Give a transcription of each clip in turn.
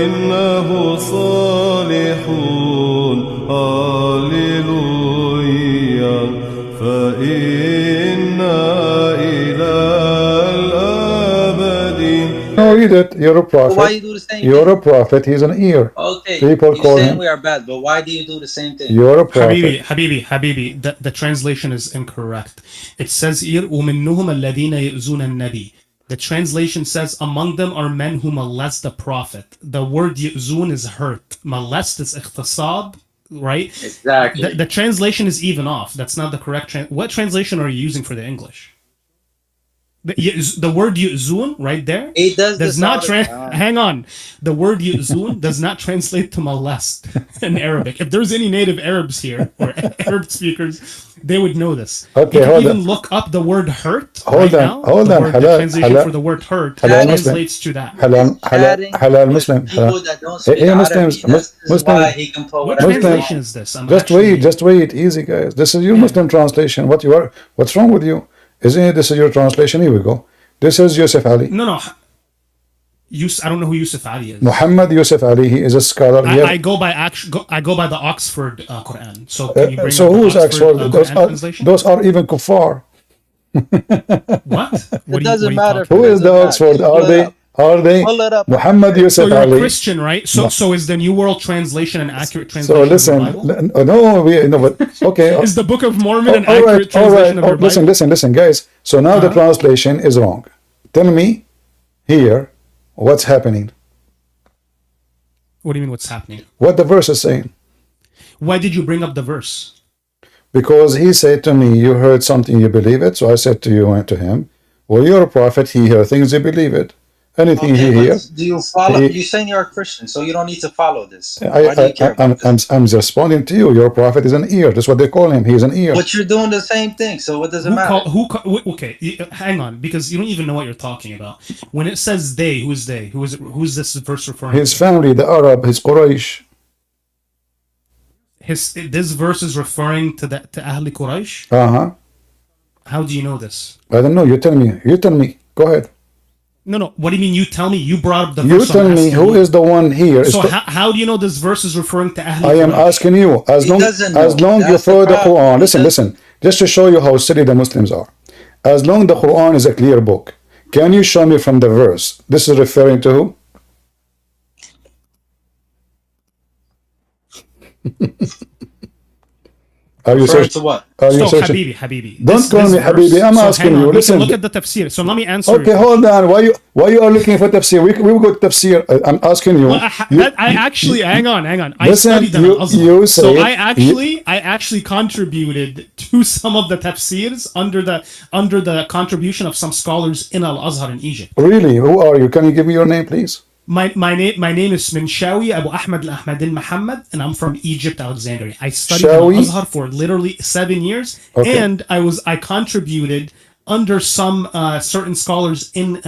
إنه صالح هاليلويا فإنا إلى الأبد. No, read it. You're a prophet. Why you do the same You're thing? a prophet. He's an ear. Okay, People you call saying him. we are bad, but why do you do the same thing? You're a prophet. Habibi, the translation is incorrect. It says here ومنهم الذين يؤذون النبي. The translation says among them are men who molest the prophet. The word يؤذون is hurt. Molest is اغتصاب, right? Exactly. The translation is even off. That's not the correct what translation are you using for the English? The word yu'zun right there It does not hang on. The word yu'zun does not translate to molest in Arabic. If there's any native Arabs here or Arab speakers, they would know this. Okay, you can hold even on. look up the word hurt. Hold right on, now. hold on. The translation for the word hurt translates to that. Halal Muslim. People that don't speak Hey, Arabic, Muslims, this is why he can put What whatever translation he is this? I'm Just actually- wait, easy guys. This is your Muslim translation. What's wrong with you? Isn't it? This is your translation. Here we go. This is Yusuf Ali. No. I don't know who Yusuf Ali is. Muhammad Yusuf Ali. He is a scholar. I go by the Oxford Quran. So can you bring So up the who's Oxford? Quran translation? Those are even kuffar. What? It doesn't matter. Who is the Oxford? Are they Pull it up. Muhammad So Yusuf you're Ali? a Christian, right? So is the New World Translation an accurate So translation listen, of the Bible? no, but okay. Is the Book of Mormon an all accurate translation of your Bible? Listen, guys. So now the translation is wrong. Tell me here what's happening. What do you mean what's happening? What the verse is saying. Why did you bring up the verse? Because he said to me, you heard something, you believe it. So I said to you and to him, well, you're a prophet, he hears things, you believe it. Anything he hears. Do you follow? You're saying you're a Christian, so you don't need to follow this. Why do you care about this? I'm responding to you. Your prophet is an ear. That's what they call him. He's an ear. But you're doing the same thing, so what does it matter? Okay, hang on, because you don't even know what you're talking about. When it says they, who's they? Who's this verse referring His to? family, the Arab, his Quraysh. This verse is referring to Ahli Quraysh? Uh-huh. How do you know this? I don't know. You tell me. Go ahead. No. What do you mean you tell me? You brought up the You verse. tell me who is the one here. So how do you know this verse is referring to Ahli I am Quraysh? asking you. As long you follow the Quran. Listen. Just to show you how silly the Muslims are. As long the Quran is a clear book, can you show me from the verse? This is referring to who? Are you Referring searching? to what? Are you So searching? Habibi. Don't call me Habibi. I'm asking you. We Listen. can look at the tafsir. So let me answer. Okay, hold on. Why you are looking for tafsir? We will go to tafsir. I'm asking you. Well, I actually hang on. I Listen, studied them at Azhar. you say so it. I actually contributed to some of the tafsirs under the contribution of some scholars in Al Azhar in Egypt. Really? Who are you? Can you give me your name, please? My name is Minshawi Abu Ahmad Al Ahmadin Muhammad, and I'm from Egypt, Alexandria. I studied Shawi? in Al Azhar for literally 7 years, Okay. and I contributed under some certain scholars in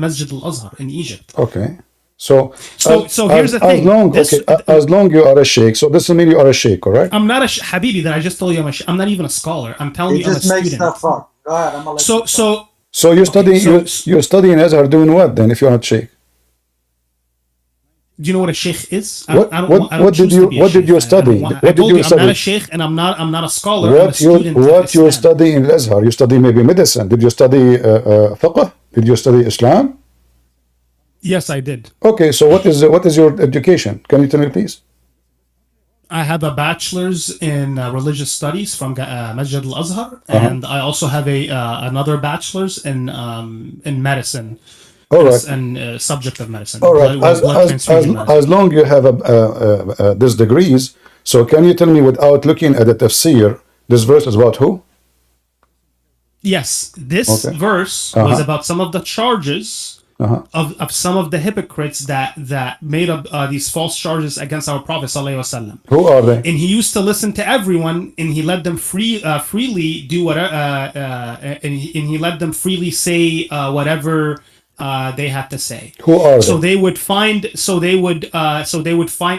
Masjid Al Azhar in Egypt. Okay. So Here's the thing. As long you are a sheikh, so this means you are a sheikh, correct? I'm not a Habibi. That I just told you I'm not even a scholar. I'm telling you I'm a student. stuff up. Go ahead, I'm gonna let you talk. So you're studying Azhar doing what then? If you're not sheikh, do you know what a sheikh is? What did you study? What did you I'm study? not a sheikh, and I'm not a scholar. What you study in Azhar? You study maybe medicine. Did you study fiqh? Did you study Islam? Yes, I did. Okay, so what is your education? Can you tell me, please? I have a bachelor's in religious studies from Masjid Al Azhar, and I also have another bachelor's in medicine. All right. And subject of medicine. All right. As long you have these degrees, so can you tell me without looking at the tafsir, this verse is about who? Yes, this verse was about some of the charges of some of the hypocrites that made up these false charges against our Prophet ﷺ. Who are they? And he used to listen to everyone, and he let them freely do whatever, and he let them freely say whatever they had to say. Who are they? So they would find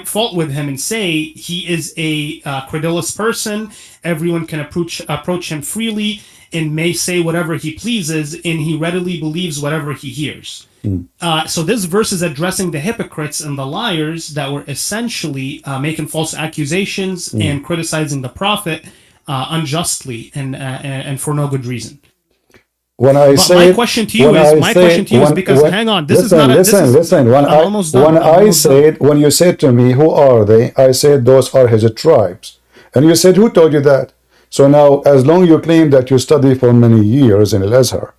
fault with him and say he is a credulous person. Everyone can approach him freely, and may say whatever he pleases, and he readily believes whatever he hears. So this verse is addressing the hypocrites and the liars that were essentially making false accusations and criticizing the Prophet unjustly and for no good reason. When I say, my question to you is because hang on, this is not a, listen. When you said to me, who are they? I said those are his tribes, and you said, who told you that? So now, as long you claim that you study for many years in Al-Azhar,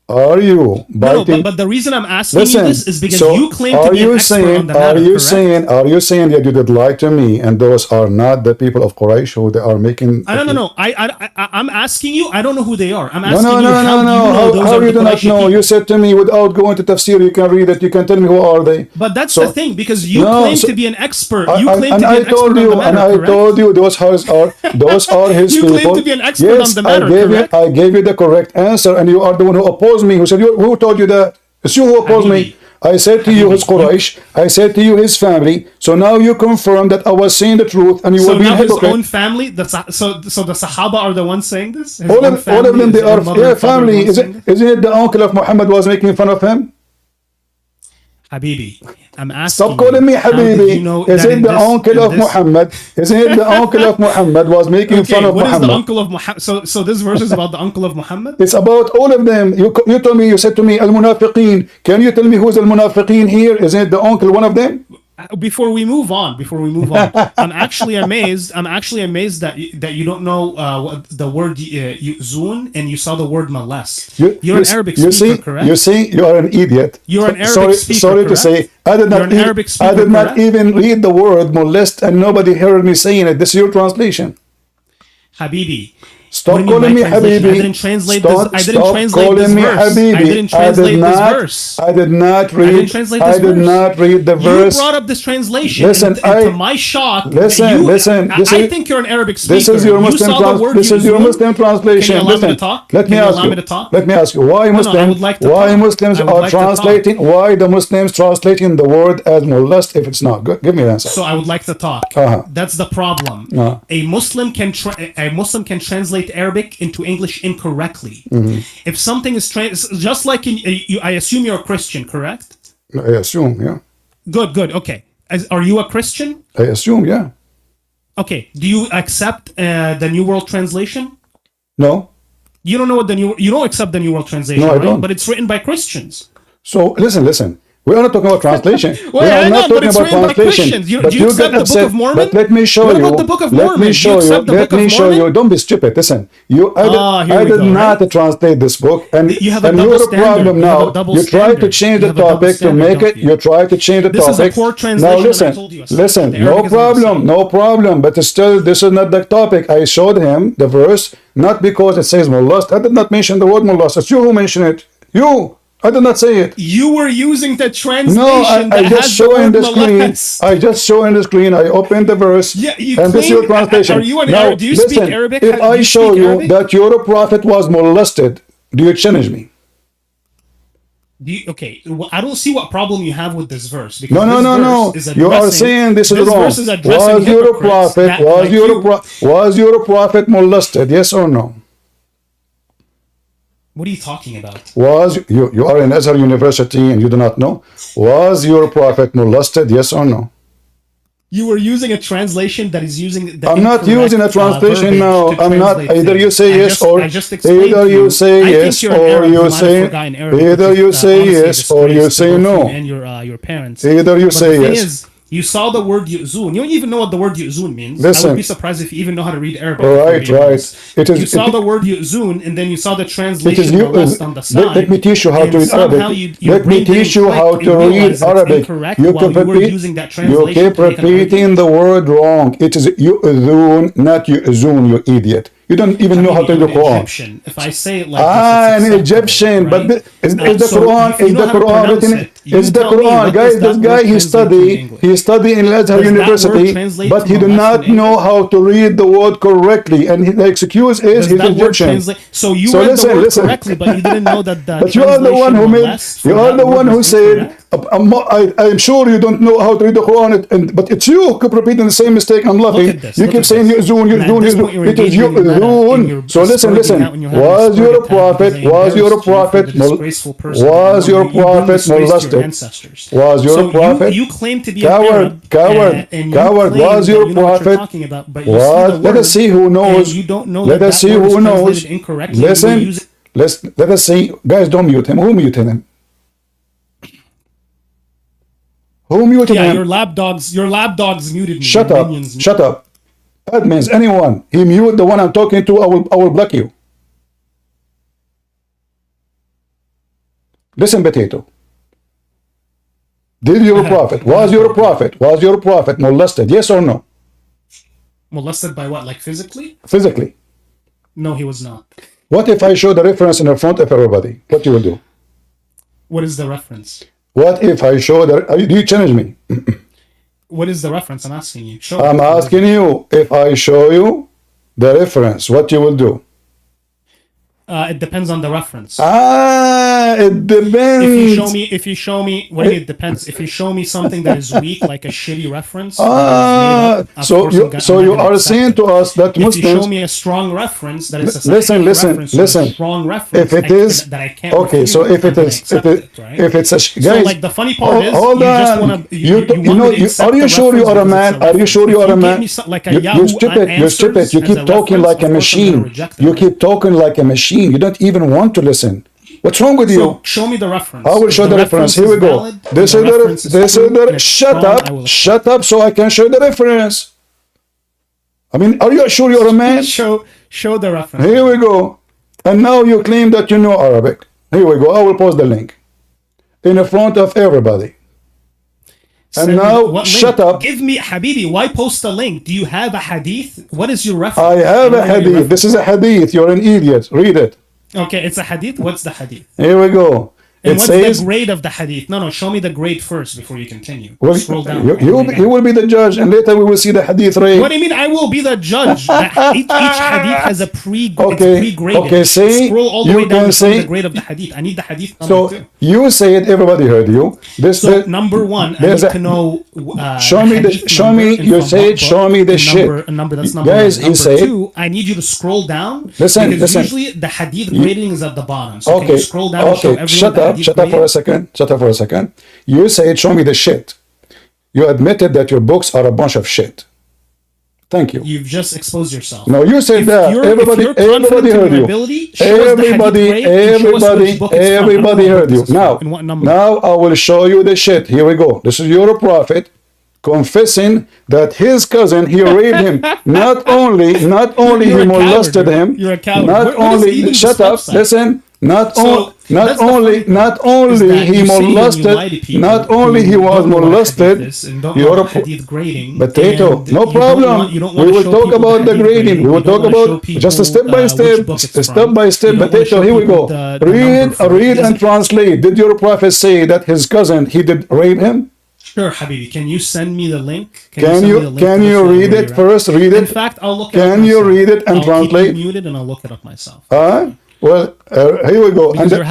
are you biting? No, but the reason I'm asking you this is because you claim to be an expert on the matter, Are you saying that you did lie to me, and those are not the people of Quraysh who they are making? No. I'm asking you. I don't know who they are. I'm asking you how you do not know? You said to me, without going to tafsir, you can read it. You can tell me who are they. But that's the thing, because you claim to be an expert. You claim to be an expert on the matter. And I told you those are his people. You claim to be an expert on the matter. I gave you the correct answer, and you are the one who opposed me. Who said, who told you that? It's you who opposed me. I said to you his Quraysh. I said to you his family. So now you confirm that I was saying the truth, and you will be a hypocrite. His own family. So the Sahaba are the ones saying this. All of them, they are family. Isn't it the uncle of Muhammad was making fun of him? Habibi, I'm asking. Stop calling me Habibi. Is it the uncle of Muhammad? Is it the uncle of Muhammad was making fun of Muhammad? What is the uncle of Muhammad? So this verse is about the uncle of Muhammad? It's about all of them. You told me, you said to me, Al-Munafiqeen. Can you tell me who's Al-Munafiqeen here? Isn't it the uncle, one of them? Before we move on, I'm actually amazed that you don't know what the word yu'zun, and you saw the word molest. You're an Arabic speaker, correct? You see, you are an idiot. You're an Arabic speaker, sorry correct? To say, I did not even read the word molest, and nobody heard me saying it. This is your translation. Habibi. Stop calling me Habibi. I didn't translate this verse. I did not read the verse. You brought up this translation. Listen, to my shock, I think you're an Arabic speaker. This is your Muslim translation. Listen, let me ask you, why Muslims are translating, why the Muslims translating the word as molest if it's not? Give me an answer. So I would like to talk. That's the problem. A Muslim can translate Arabic into English incorrectly. If something is just like I assume you're a Christian, correct? I assume, yeah. Good. Okay. Are you a Christian? I assume, yeah. Okay. Do you accept the New World Translation? No. You don't know what you don't accept the New World Translation, no, I right? don't. But it's written by Christians. So listen. We are not talking about translation. Well, we are not talking about translation. Do you accept the Book of Mormon? But let me show you. What about the Book of Mormon? Let me show you. Don't be stupid. Listen. I did not translate this book, and you have a double problem now. You try to change the topic to make it. You try to change the topic. This is a poor translation. Now listen. No problem. But still, this is not the topic. I showed him the verse not because it says molest. I did not mention the word molest. It's you who mentioned it. You. I did not say it. You were using the translation. No, I just show in the screen. I opened the verse. Yeah, and this is your translation. Are you an Arab? Do you speak Arabic? If I show you that your prophet was molested, do you challenge me? Okay, well, I don't see what problem you have with this verse. No. You are saying this is wrong. Was your prophet molested? Yes or no? What are you talking about? You are in Azhar University and you do not know? Was your prophet molested? Yes or no? You were using a translation that is using the I'm not using a translation now. I'm not. Either you say yes or either you say yes or you say either you say yes or you say no. And your parents. Either you say yes. You saw the word yu'zun. You don't even know what the word yu'zun means. Listen, I would be surprised if you even know how to read Arabic. Right. You saw the word yu'zun, and then you saw the translation on the side. Let me teach you how to read Arabic. Let me teach you how to read Arabic. You keep repeating the word wrong. It is yu'zun, not yu'zun, you idiot. You don't even know how to read the Quran. If I say it like this, an Egyptian, right? But is the Quran written? Is the Quran, guys? This guy he studied in Al-Azhar University, but he did not know how to read the word correctly, and the excuse is he's Egyptian. So you read the word correctly, but you didn't know that. But you are the one who made. You are the one who said I'm sure you don't know how to read the Quran, but it's you who keep repeating the same mistake. I'm laughing. You keep saying Yu'zun. It is Yu'zun. So listen. Was your prophet molested? Was your prophet? You claim to be coward. Was your prophet? Let us see who knows. Let us see who knows. Listen. Let us see. Guys, don't mute him. Who muted him? Who muted him? Your lab dogs muted me. Shut up. Admins, anyone. He mute the one I'm talking to, I will block you. Listen, Potato. Was your prophet molested? Yes or no? Molested by what? Like physically? Physically. No, he was not. What if I show the reference in the front of everybody? What you will do? What is the reference? What if I show the... Do you challenge me? What is the reference? I'm asking you. I'm asking you, if I show you the reference, what you will do? It depends on the reference. It depends. If you show me, what do you mean it depends? If you show me something that is weak, like a shitty reference. So you are saying to us that Muslims. If you show me a strong reference, that is a listen. Strong reference. If it is that I can't. Okay, so if it is, if it's a guys. So like the funny part is, hold on. Are you sure you are a man? Are you sure you are a man? You stupid. You keep talking like a machine. You keep talking like a machine. You don't even want to listen. What's wrong with you? So show me the reference. I will show the reference. Here we go. This is the shut up so I can show the reference. I mean, are you sure you're a man? Show the reference. Here we go. And now you claim that you know Arabic. Here we go. I will post the link in front of everybody. And now, shut up. Give me, Habibi, why post a link? Do you have a hadith? What is your reference? I have a hadith. This is a hadith. You're an idiot. Read it. Okay, it's a hadith. What's the hadith? Here we go. And what's the grade of the hadith? No, show me the grade first before you continue. Well, scroll down. You will be the judge, and later we will see the hadith rate. What do you mean I will be the judge? Each hadith has a pre-graded. Okay, say, scroll all the way down to the grade of the hadith. I need the hadith number 2. You say it, everybody heard you. Number 1, I need to know. Show me the shit. That's number Guys, 1. Number say 2, I need you to scroll down. Listen. Usually the hadith grading is at the bottom. So can you scroll down and show everyone Shut up for a second. You said, show me the shit. You admitted that your books are a bunch of shit. Thank you. You've just exposed yourself. No, you said that. Everybody heard you. Everybody heard you. Now I will show you the shit. Here we go. This is your prophet confessing that his cousin, he raped him. Not only he molested him. You're a coward. Not only, shut up, listen. Not only he was molested. Potato, no problem. We will talk about the grading. We will talk about just step by step. Potato, here we go. Read and translate. Did your prophet say that his cousin, he did rape him? Sure, Habibi. Can you send me the link? Can you read it first? Read it. In fact, I'll look it up. Can you read it and translate? I'll keep you muted and I'll look it up myself. Well, here we go. And the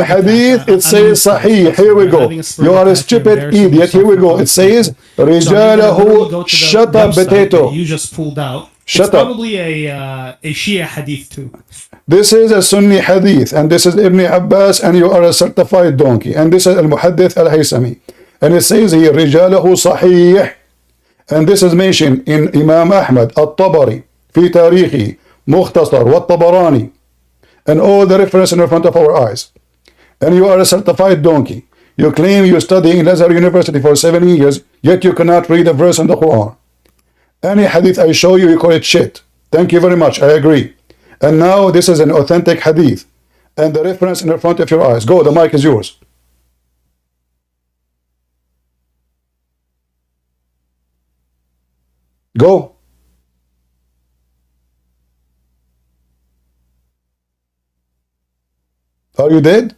hadith, it says Sahih. Here we go. You are a stupid idiot. Here we go. It says, Rijalahu. Shut up, Potato. You just pulled out. Shut up. Probably a Shia hadith too. This is a Sunni hadith, and this is Ibn Abbas, and you are a certified donkey. And this is Al-Muhaddith Al-Haysami. And it says here, Rijalahu Sahih. And this is mentioned in Imam Ahmad, At-Tabari, Fi Tarihi, Mukhtasar, Wat-Tabarani. And all the reference in front of our eyes. And you are a certified donkey. You claim you study in Azhar University for 7 years, yet you cannot read a verse in the Quran. Any hadith I show you, you call it shit. Thank you very much, I agree. And now this is an authentic hadith. And the reference in front of your eyes. Go, the mic is yours. Go. Are you dead?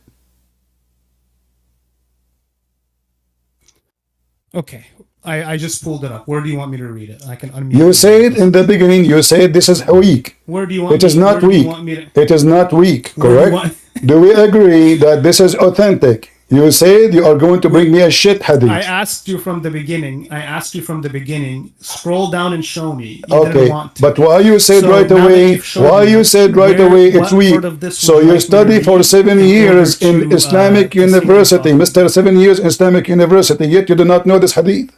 Okay. I just pulled it up. Where do you want me to read it? I can unmute. You said in the beginning, you said this is weak. Where do you want it is not weak. It is not weak, correct? Do we agree that this is authentic? You said you are going to bring me a shit hadith. I asked you from the beginning. Scroll down and show me. You Okay, didn't want to. but why you said So right now that away? you've shown Why me you said right where- away what it's weak? part of this So would you like me to study for read 7 in years order in to, Islamic to see the University, problem? Mr. 7 years in Islamic University, yet you do not know this hadith.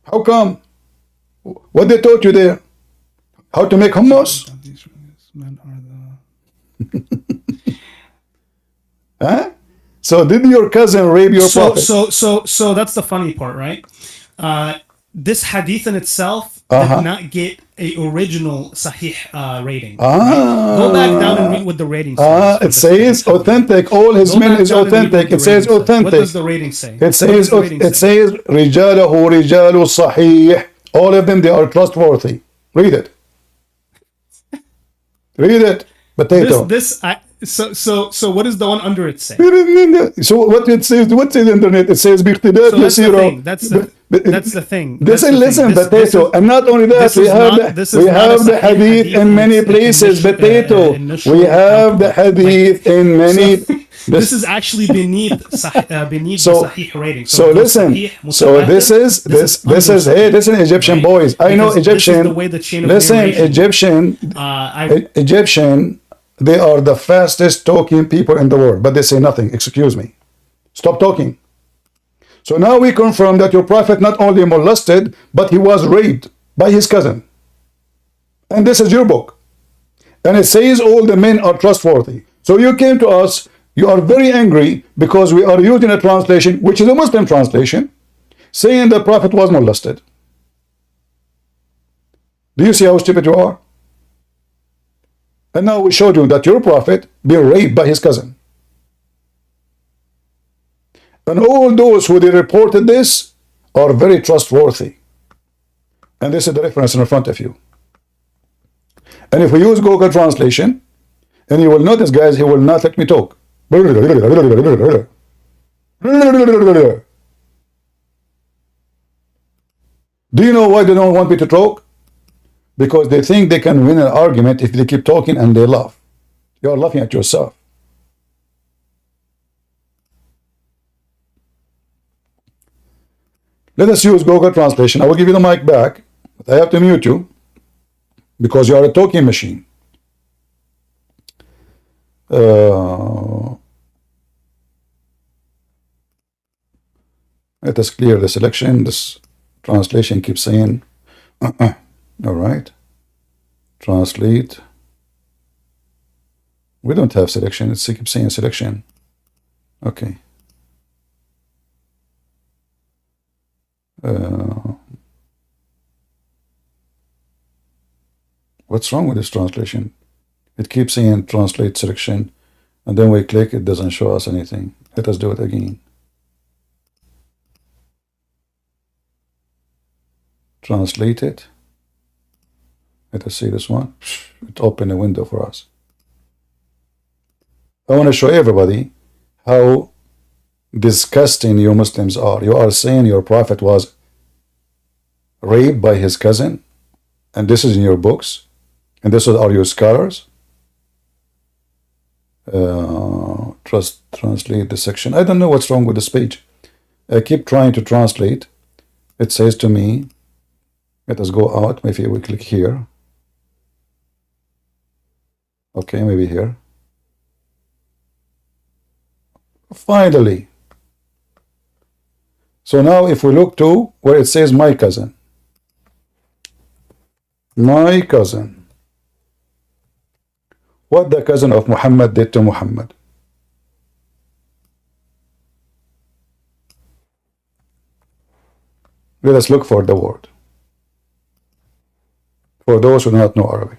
How come? What they taught you there? How to make hummus? Huh? So did your cousin rape your prophet? So that's the funny part, right? This hadith in itself did not get a original Sahih rating. Right? Go back down and read what the rating says. It says authentic. All his men is authentic. It says authentic. What does the rating say? It says رجاله رجال صحيح. All of them, they are trustworthy. Read it. Read it. Potato. So what does the one under it say? So what it says? What's in the internet? It says باختلاف يسير. That's the thing. Listen, potato, and not only that, we have the hadith in many places. Potato, we have the hadith in many. This is actually beneath the Sahih rating. So listen. So this is hey, listen, Egyptian boys. I know Egyptian. Listen, Egyptian. They are the fastest talking people in the world, but they say nothing. Excuse me. Stop talking. So now we confirm that your prophet not only molested, but he was raped by his cousin. And this is your book. And it says all the men are trustworthy. So you came to us, you are very angry because we are using a translation, which is a Muslim translation, saying the prophet was molested. Do you see how stupid you are? And now we showed you that your prophet been raped by his cousin. And all those who they reported this are very trustworthy. And this is the reference in front of you. And if we use Google translation, and you will notice, guys, he will not let me talk. Do you know why they don't want me to talk? Because they think they can win an argument if they keep talking and they laugh. You are laughing at yourself. Let us use Google translation. I will give you the mic back, but I have to mute you because you are a talking machine. Let us clear the selection. This translation keeps saying, all right, translate. We don't have selection. It keeps saying selection. Okay. What's wrong with this translation? It keeps saying translate selection, and then we click, it doesn't show us anything. Let us do it again. Translate it. Let us see this one. It opened a window for us. I want to show everybody how disgusting you Muslims are. You are saying your prophet was raped by his cousin, and this is in your books, and this are your scholars. Translate the section. I don't know what's wrong with this page. I keep trying to translate. It says to me, let us go out. Maybe we click here. Okay, maybe here. Finally. So now if we look to where it says my cousin. My cousin. What the cousin of Muhammad did to Muhammad. Let us look for the word. For those who do not know Arabic.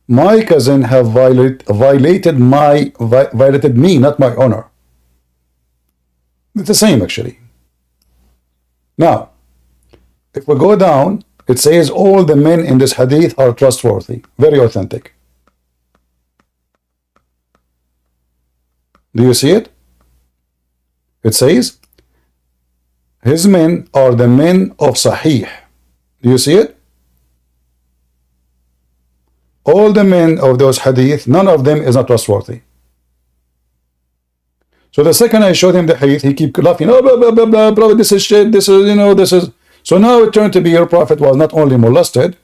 My cousin have violated me, not my honor. It's the same actually. Now, if we go down, it says all the men in this hadith are trustworthy, very authentic. Do you see it? It says his men are the men of Sahih. Do you see it? all the men of those hadith, none of them is not trustworthy. So the second I showed him the hadith, he keep laughing, oh, blah, blah, blah, blah, Prophet, this is shit, this is, you know, this is. So now it turned to be your Prophet was not only molested,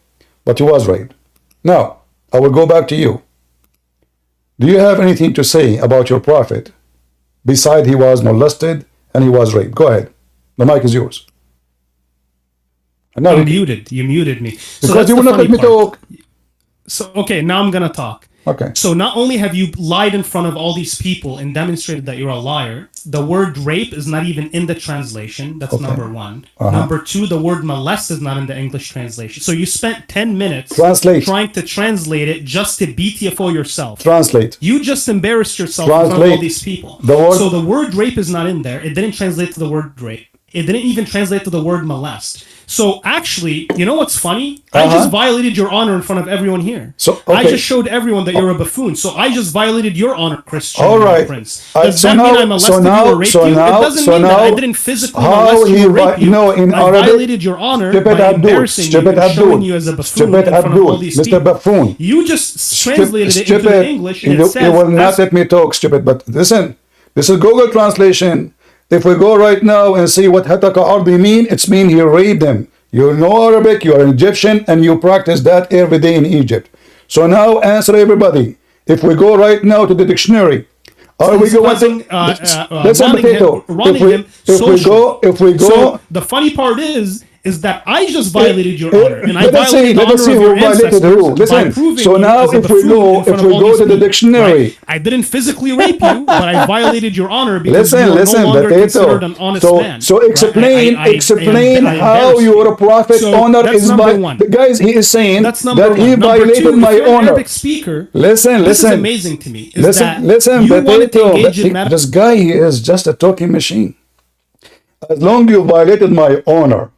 but he was raped. Now, I will go back to you. Do you have anything to say about your Prophet beside he was molested and he was raped? Go ahead. The mic is yours. And now I'm muted. You muted me. So because you will not let me talk. So, okay, now I'm going to talk. Okay. So not only have you lied in front of all these people and demonstrated that you're a liar, the word rape is not even in the translation. That's number one. Number two, the word molest is not in the English translation. So you spent 10 minutes trying to translate it just to BTFO yourself. Translate. You just embarrassed yourself in front of all these people. So the word rape is not in there. It didn't translate to the word rape. It didn't even translate to the word molest. So actually, you know what's funny? I just violated your honor in front of everyone here. So I just showed everyone that you're a buffoon. So I just violated your honor, Christian. All right. Prince. Does that mean I molested you or raped you? It doesn't mean that I didn't physically molest you or rape you. No, in I Arabic, violated your honor by embarrassing you and showing you as a buffoon in front of all these people. Mr. Buffoon. You just translated it into the English and it says... You will not let me talk, stupid. But listen, this is Google translation. If we go right now and see what hataka ardi mean, it's mean he raped them. You know Arabic, you are an Egyptian, and you practice that every day in Egypt. So now answer everybody. If we go right now to the dictionary, are we going listen, potato. If we go, so the funny part is that I just violated your honor, and I violated the honor of your ancestors by proving so now you as a if we go to the dictionary, right? I didn't physically rape you, but I violated your honor because you are no longer potato. considered an honest man. So explain how your Prophet honor is by the guys. He is saying that he violated my honor. Arabic speaker. Listen. This is amazing to me. Listen, potato. This guy, he is just a talking machine. As long as you violated my honor,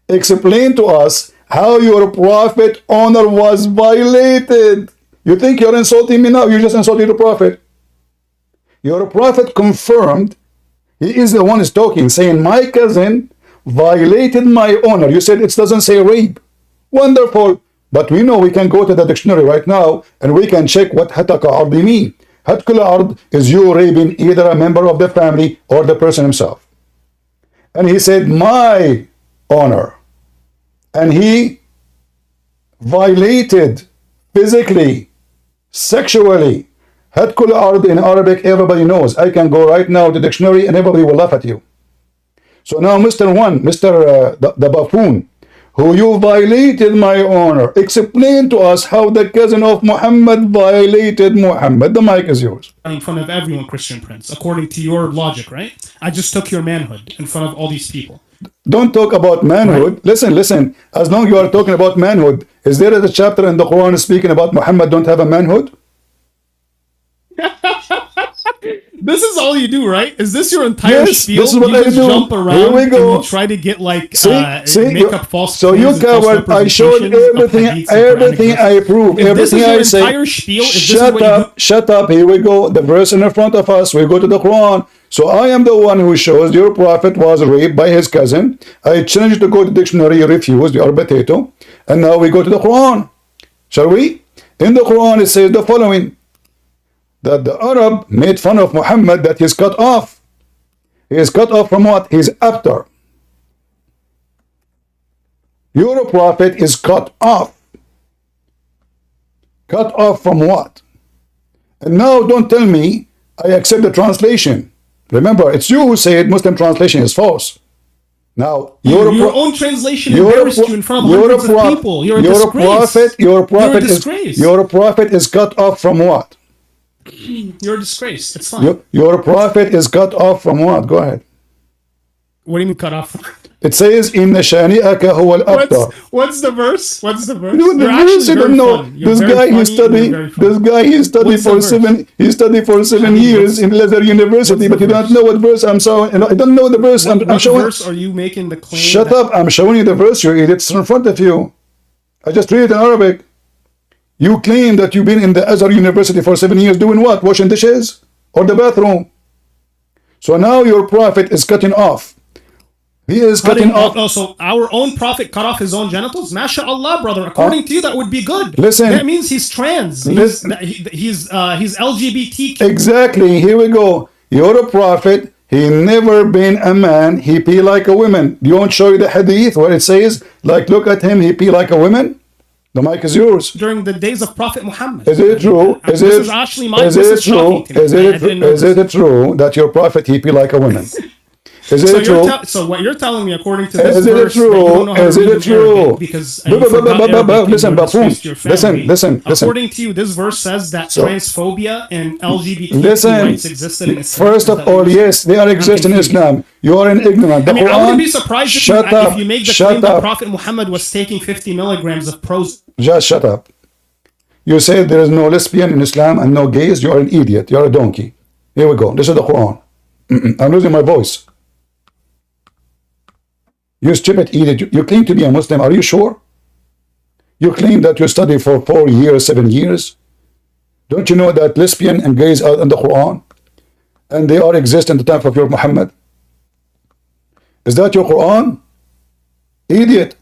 explain to us how your Prophet honor was violated. You think you're insulting me now? You just insulted the Prophet. Your Prophet confirmed, he is the one who's talking, saying my cousin violated my honor. You said it doesn't say rape. Wonderful. But we know we can go to the dictionary right now and we can check what hataka ardi mean. Hatkul ard is you raping either a member of the family or the person himself. And he said my honor. And he violated physically, sexually. Hatkul ard in Arabic, everybody knows. I can go right now to the dictionary and everybody will laugh at you. So now the buffoon, who you violated my honor, explain to us how the cousin of Muhammad violated Muhammad. The mic is yours. In front of everyone, Christian Prince, according to your logic, right? I just took your manhood in front of all these people. Don't talk about manhood. Right. Listen. As long as you are talking about manhood, is there a chapter in the Quran speaking about Muhammad don't have a manhood? This is all you do, right? Is this your entire spiel? This is what you just jump around Here we go. And you try to get like make up false. So you covered. I showed everything I proved. Everything I say. Shut up. Here we go. The verse in front of us. We go to the Quran. So I am the one who shows your Prophet was raped by his cousin. I challenged to go to the dictionary. You refused. You are potato. And now we go to the Quran. Shall we? In the Quran it says the following. That the Arab made fun of Muhammad that he's cut off. He is cut off from what? He's after. Your Prophet is cut off. Cut off from what? And now don't tell me I accept the translation. Remember, it's you who said Muslim translation is false. Now, your own translation embarrassed you in front of hundreds of people. You're a disgrace. Your Prophet is cut off from what? You're a disgrace. It's fine. Your Prophet is cut off from what? Go ahead. What do you mean cut off? It says in the shani'aka huwa al-abtar. What's the verse? What's the verse? No, the verse you don't know. This guy he studied for 7 years in Leather University, but you don't know what verse I'm showing. I don't know the verse. I'm showing. What verse are you making the claim? Shut up! I'm showing you the verse. You idiot. It's in front of you. I just read it in Arabic. You claim that you've been in the Azhar University for 7 years doing what? Washing dishes? Or the bathroom? So now your Prophet is cutting off. He is cutting off. So our own prophet cut off his own genitals? MashaAllah, brother. According to you, that would be good. Listen. That means he's trans. He's LGBT. Exactly. Here we go. You're a prophet. He never been a man. He pee like a woman. You won't show you the hadith where it says, like, look at him. He pee like a woman. The mic is yours. During the days of Prophet Muhammad. Is it true? This is actually my. Is it true? Is it true that your prophet he pee like a woman? Is it true? So what you're telling me, according to this is verse, it true? Is it true? Because listen, buffoon. Listen. According to you, this verse says that transphobia and LGBT rights existed in Islam. First of all, yes, they are exist in Islam. You are an ignorant. I wouldn't be surprised if you make the claim that Prophet Muhammad was taking 50 milligrams of Prozac. Just shut up. You say there is no lesbian in Islam and no gays. You are an idiot. You are a donkey. Here we go. This is the Quran. I'm losing my voice. You stupid idiot. You claim to be a Muslim. Are you sure? You claim that you studied for 4 years, 7 years. Don't you know that lesbian and gays are in the Quran? And they are exist in the time of your Muhammad? Is that your Quran? Idiot.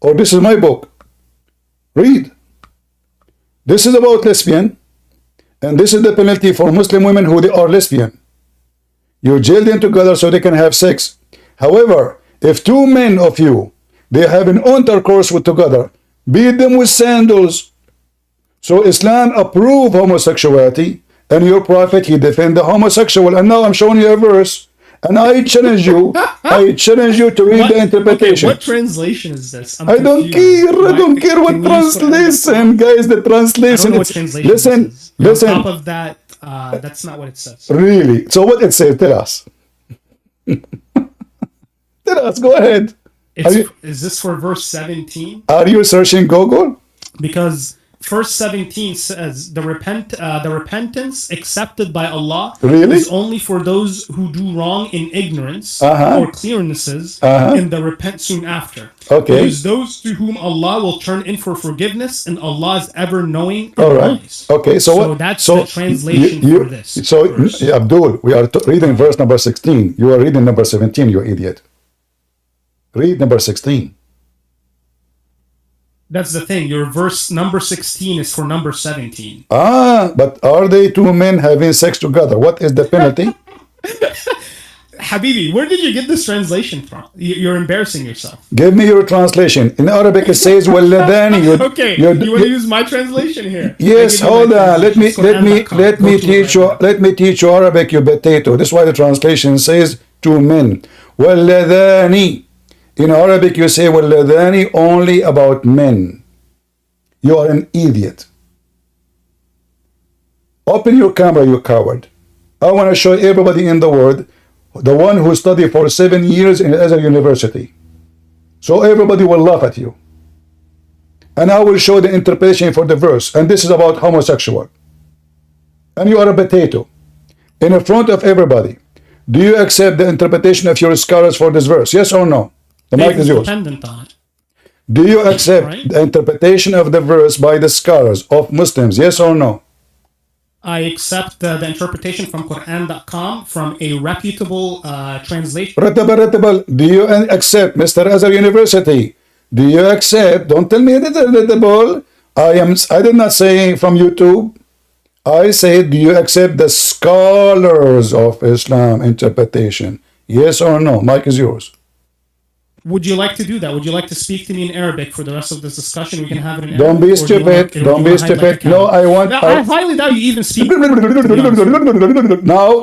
Or this is my book. Read. This is about lesbian. And this is the penalty for Muslim women who they are lesbian. You jail them together so they can have sex. However, if two men of you, they have an intercourse with together, beat them with sandals. So Islam approve homosexuality, and your prophet, he defend the homosexual. And now I'm showing you a verse, and I challenge you, to read the interpretation. Okay, what translation is this? I don't care what translation, guys. The translation. I don't know what translation Listen. On top of that, that's not what it says. Really? So what it says? Tell us. Tell us. Go ahead. Is this for verse 17? Are you searching Google? Because verse 17 says the repentance accepted by Allah is only for those who do wrong in ignorance or clearnesses, and the repent soon after. Okay. It is those to whom Allah will turn in for forgiveness, and Allah is ever knowing. All right. Okay. So that's the translation for this. So Abdul, we are reading verse number 16. You are reading number 17. You idiot. Read number 16. That's the thing. Your verse number 16 is for number 17. But are they two men having sex together? What is the penalty? Habibi, where did you get this translation from? You're embarrassing yourself. Give me your translation. In Arabic, it says "Walladani." Okay, you want to use my translation here? Yes, hold on. Let me teach you Arabic, you potato. This is why the translation says two men. Walladani. In Arabic, you say "walladani" only about men. You are an idiot. Open your camera, you coward. I want to show everybody in the world, the one who studied for 7 years in Azhar University. So everybody will laugh at you. And I will show the interpretation for the verse. And this is about homosexual. And you are a potato. In front of everybody. Do you accept the interpretation of your scholars for this verse? Yes or no? The mic is yours. Do you accept the interpretation of the verse by the scholars of Muslims? Yes or no? I accept the interpretation from Quran.com from a reputable translation. Do you accept, Mr. Azhar University? Do you accept? Don't tell me reputable. I did not say from YouTube. I said, do you accept the scholars of Islam interpretation? Yes or no? Mic is yours. Would you like to do that? Would you like to speak to me in Arabic for the rest of this discussion? We can have it in Don't Arabic. Be stupid. Don't be stupid. No, I want. I highly doubt you even speak. Now,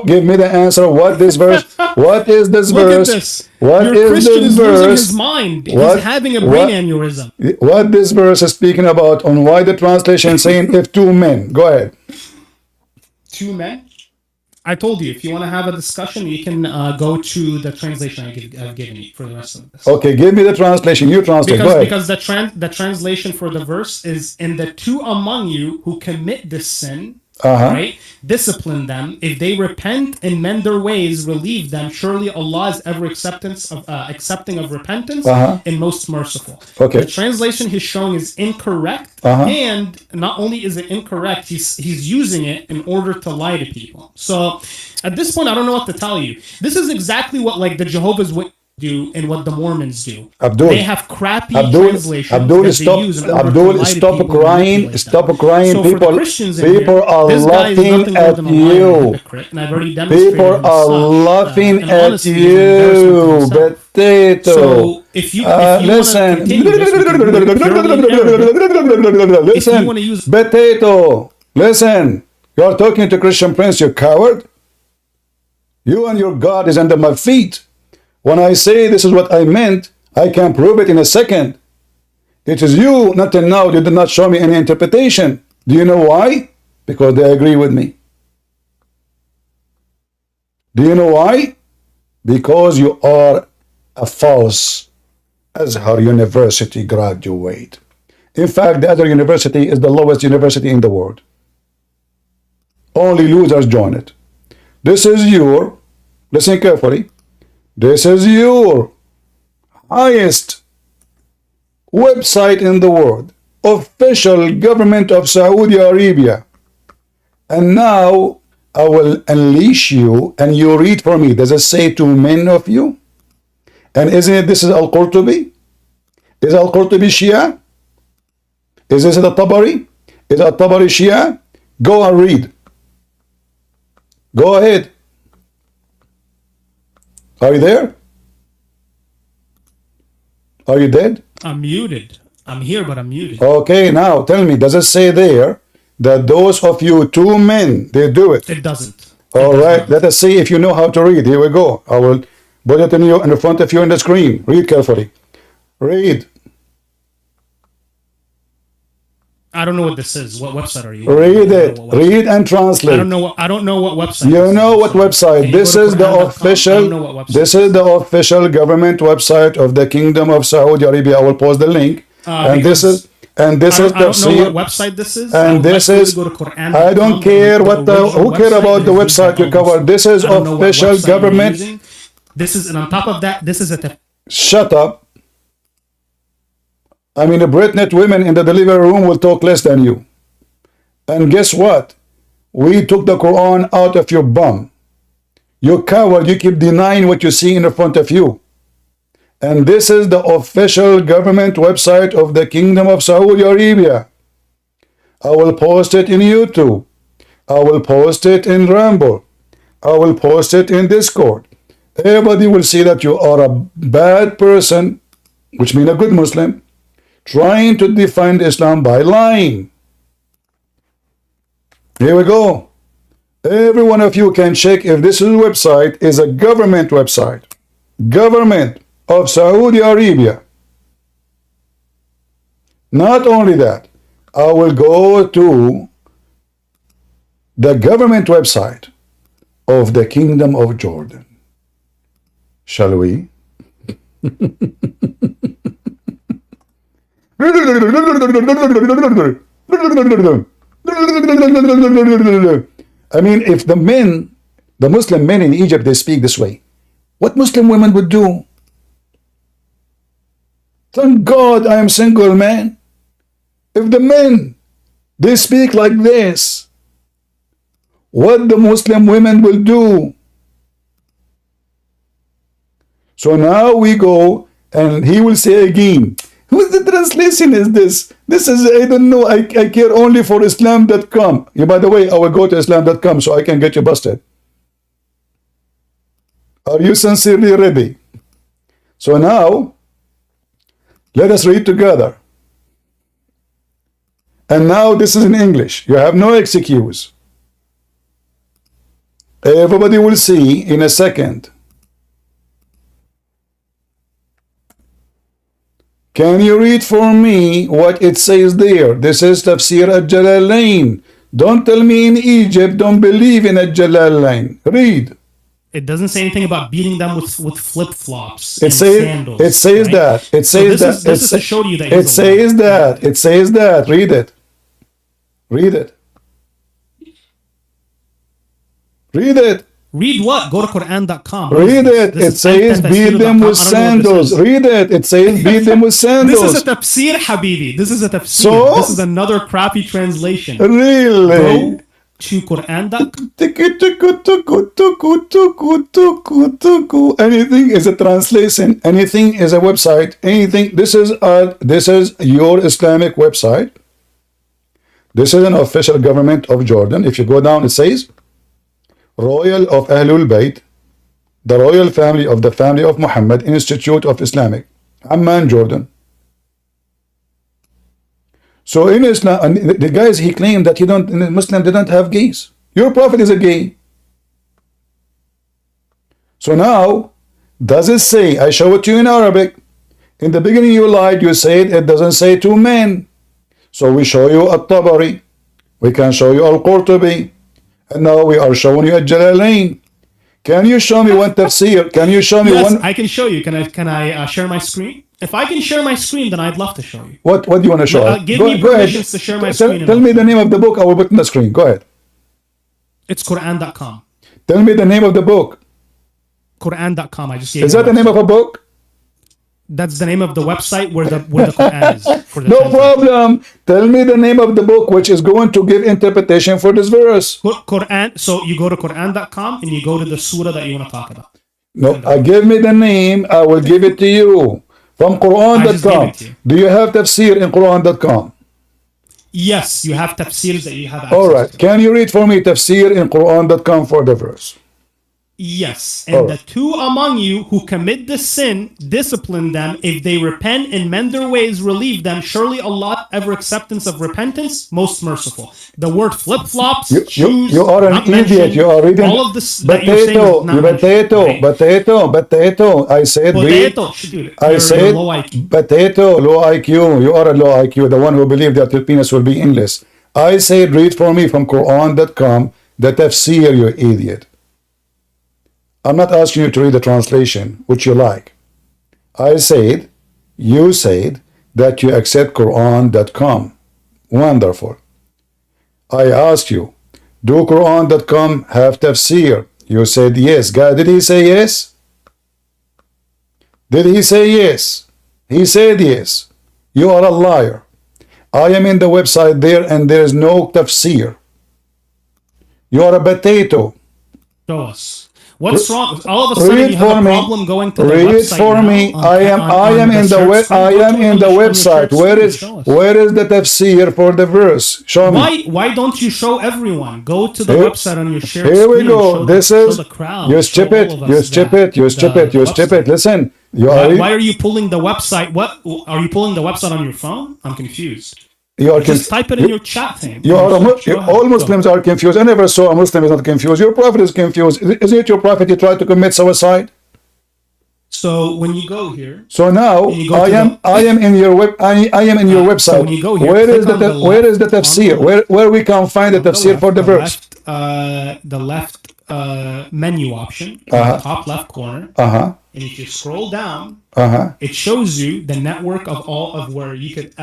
give me the answer. What this verse? What is this verse? Look at this. What Your is Christian this is verse? losing his mind. He's having a brain aneurysm. What this verse is speaking about? On why the translation saying if two men? Go ahead. Two men? I told you, if you want to have a discussion, you can go to the translation I've given you for the rest of this. Okay, give me the translation. You translate. Because the translation for the verse is, "And the two among you who commit this sin right? Discipline them. If they repent and mend their ways, relieve them. Surely Allah is ever accepting of repentance and most merciful. Okay. The translation he's showing is incorrect, and not only is it incorrect, he's using it in order to lie to people. So at this point, I don't know what to tell you. This is exactly what like the Jehovah's Witnesses do and what the Mormons do. Abdul, they have crappy translations. Abdul, stop crying. Stop crying. So people are laughing at you. People are laughing at you. Potato. So if you listen, listen, potato. Listen, you are talking to Christian Prince. You coward. You and your God is under my feet. When I say this is what I meant, I can prove it in a second. It is you, not till now, you did not show me any interpretation. Do you know why? Because they agree with me. Do you know why? Because you are a false Azhar University graduate. In fact, the other university is the lowest university in the world. Only losers join it. This is your, listen carefully, this is your highest website in the world, official government of Saudi Arabia. And now I will unleash you and you read for me. Does it say to men of you? And isn't it, this is Al-Qurtubi? Is Al-Qurtubi Shia? Is this the Tabari? Is Al-Tabari Shia? Go and read. Go ahead. Are you there? Are you dead? I'm muted. I'm here, but I'm muted. Okay, now tell me, does it say there that those of you two men, they do it? It doesn't. All right, let us see if you know how to read. Here we go. I will put it in front of you on the screen. Read carefully. Read. I don't know what this is. What website are you? Read it. Read and translate. I don't know what website. You know what website? This is the official. This is the official government website of the Kingdom of Saudi Arabia. I will post the link. And this is the. I don't know what website this is. And this is. I don't care what the. Who care about the website you cover? This is official government. This is, and on top of that, this is a. Shut up. I mean, the pregnant women in the delivery room will talk less than you. And guess what? We took the Quran out of your bum. You coward, you keep denying what you see in front of you. And this is the official government website of the Kingdom of Saudi Arabia. I will post it in YouTube. I will post it in Rumble. I will post it in Discord. Everybody will see that you are a bad person, which means a good Muslim, trying to defend Islam by lying. Here we go. Every one of you can check if this website is a government website. Government of Saudi Arabia. Not only that, I will go to the government website of the Kingdom of Jordan. Shall we? I mean, if the men, the Muslim men in Egypt, they speak this way, what Muslim women would do? Thank God I am single, man. If the men, they speak like this, what the Muslim women will do? So now we go, and he will say again, whose the translation is this? This is, I don't know, I care only for Islam.com. Yeah, by the way, I will go to Islam.com so I can get you busted. Are you sincerely ready? So now, let us read together. And now this is in English. You have no excuse. Everybody will see in a second. Can you read for me what it says there? This is Tafsir al-Jalalain. Don't tell me in Egypt, don't believe in al-Jalalain. Read. It doesn't say anything about beating them with flip-flops and sandals. It says right? That. It says so this is to show you that it says that. It says that. Read it. Read it. Read it. Read what? Go to Quran.com. Read it. It says beat them with sandals. Read it. It says beat them with sandals. This is a tafsir, Habibi. This is a tafsir. So? This is another crappy translation. Really? Go to Quran.com. Anything is a translation. Anything is a website. Anything. This is your Islamic website. This is an official government of Jordan. If you go down, it says Royal of Ahlul Bayt, the royal family of the family of Muhammad, Institute of Islamic, Amman, Jordan. So in Islam, the guys, he claimed that Muslim didn't have gays. Your prophet is a gay. So now, does it say, I show it to you in Arabic. In the beginning you lied, you said it doesn't say two men. So we show you At-Tabari. We can show you Al-Qurtubi. And now we are showing you Al-Jalalain. Can you show me one tafsir? Can you show me one? I can show you. Can I share my screen? If I can share my screen, then I'd love to show you. What do you want to show? Give me permissions to share my screen. Tell me the name of the book. I will put on the screen. Go ahead. It's Quran.com. Tell me the name of the book. Quran.com. I just gave Is that the name of a book? That's the name of the website where the Quran is. For the No translation. problem. Tell me the name of the book which is going to give interpretation for this verse. Quran. So you go to Quran.com and you go to the surah that you want to talk about. No, give me the name. I will give it to you. From Quran.com. Do you have tafsir in Quran.com? Yes, you have tafsirs that you have access All right. to. Can you read for me tafsir in Quran.com for the verse? Yes, and the two among you who commit the sin, discipline them. If they repent and mend their ways, relieve them. Surely Allah, ever acceptance of repentance, most merciful. The word flip-flops, shoes, you are an idiot. You are reading all of this that you're saying is not potato. I said low IQ. potato, low IQ. You are a low IQ, the one who believed that your penis will be endless. I said read for me from Quran.com the tafsir, you idiot. I'm not asking you to read the translation, which you like. I said, you said that you accept Quran.com. Wonderful. I asked you, do Quran.com have tafsir? You said yes. God, did he say yes? Did he say yes? He said yes. You are a liar. I am in the website there and there is no tafsir. You are a potato. Show us. What's wrong? All of a sudden you have a problem going to the website. Read for me. I am in the website. Where is the tafsir for the verse? Show me. Why don't you show everyone? Go to the website on your shared screen. Here we go. This is the crowd. You stupid. Listen. Why are you pulling the website? What are you pulling the website on your phone? I'm confused. Just type it in your chat thing. All Muslims are confused. I never saw a Muslim is not confused. Your prophet is confused. Isn't it your prophet you tried to commit suicide? So when you go here. So now I am in your website. So when you go here, where is the tafsir? Where we can find the tafsir for the verse? The left menu option in the top left corner. And if you scroll down, it shows you the network of all of where you could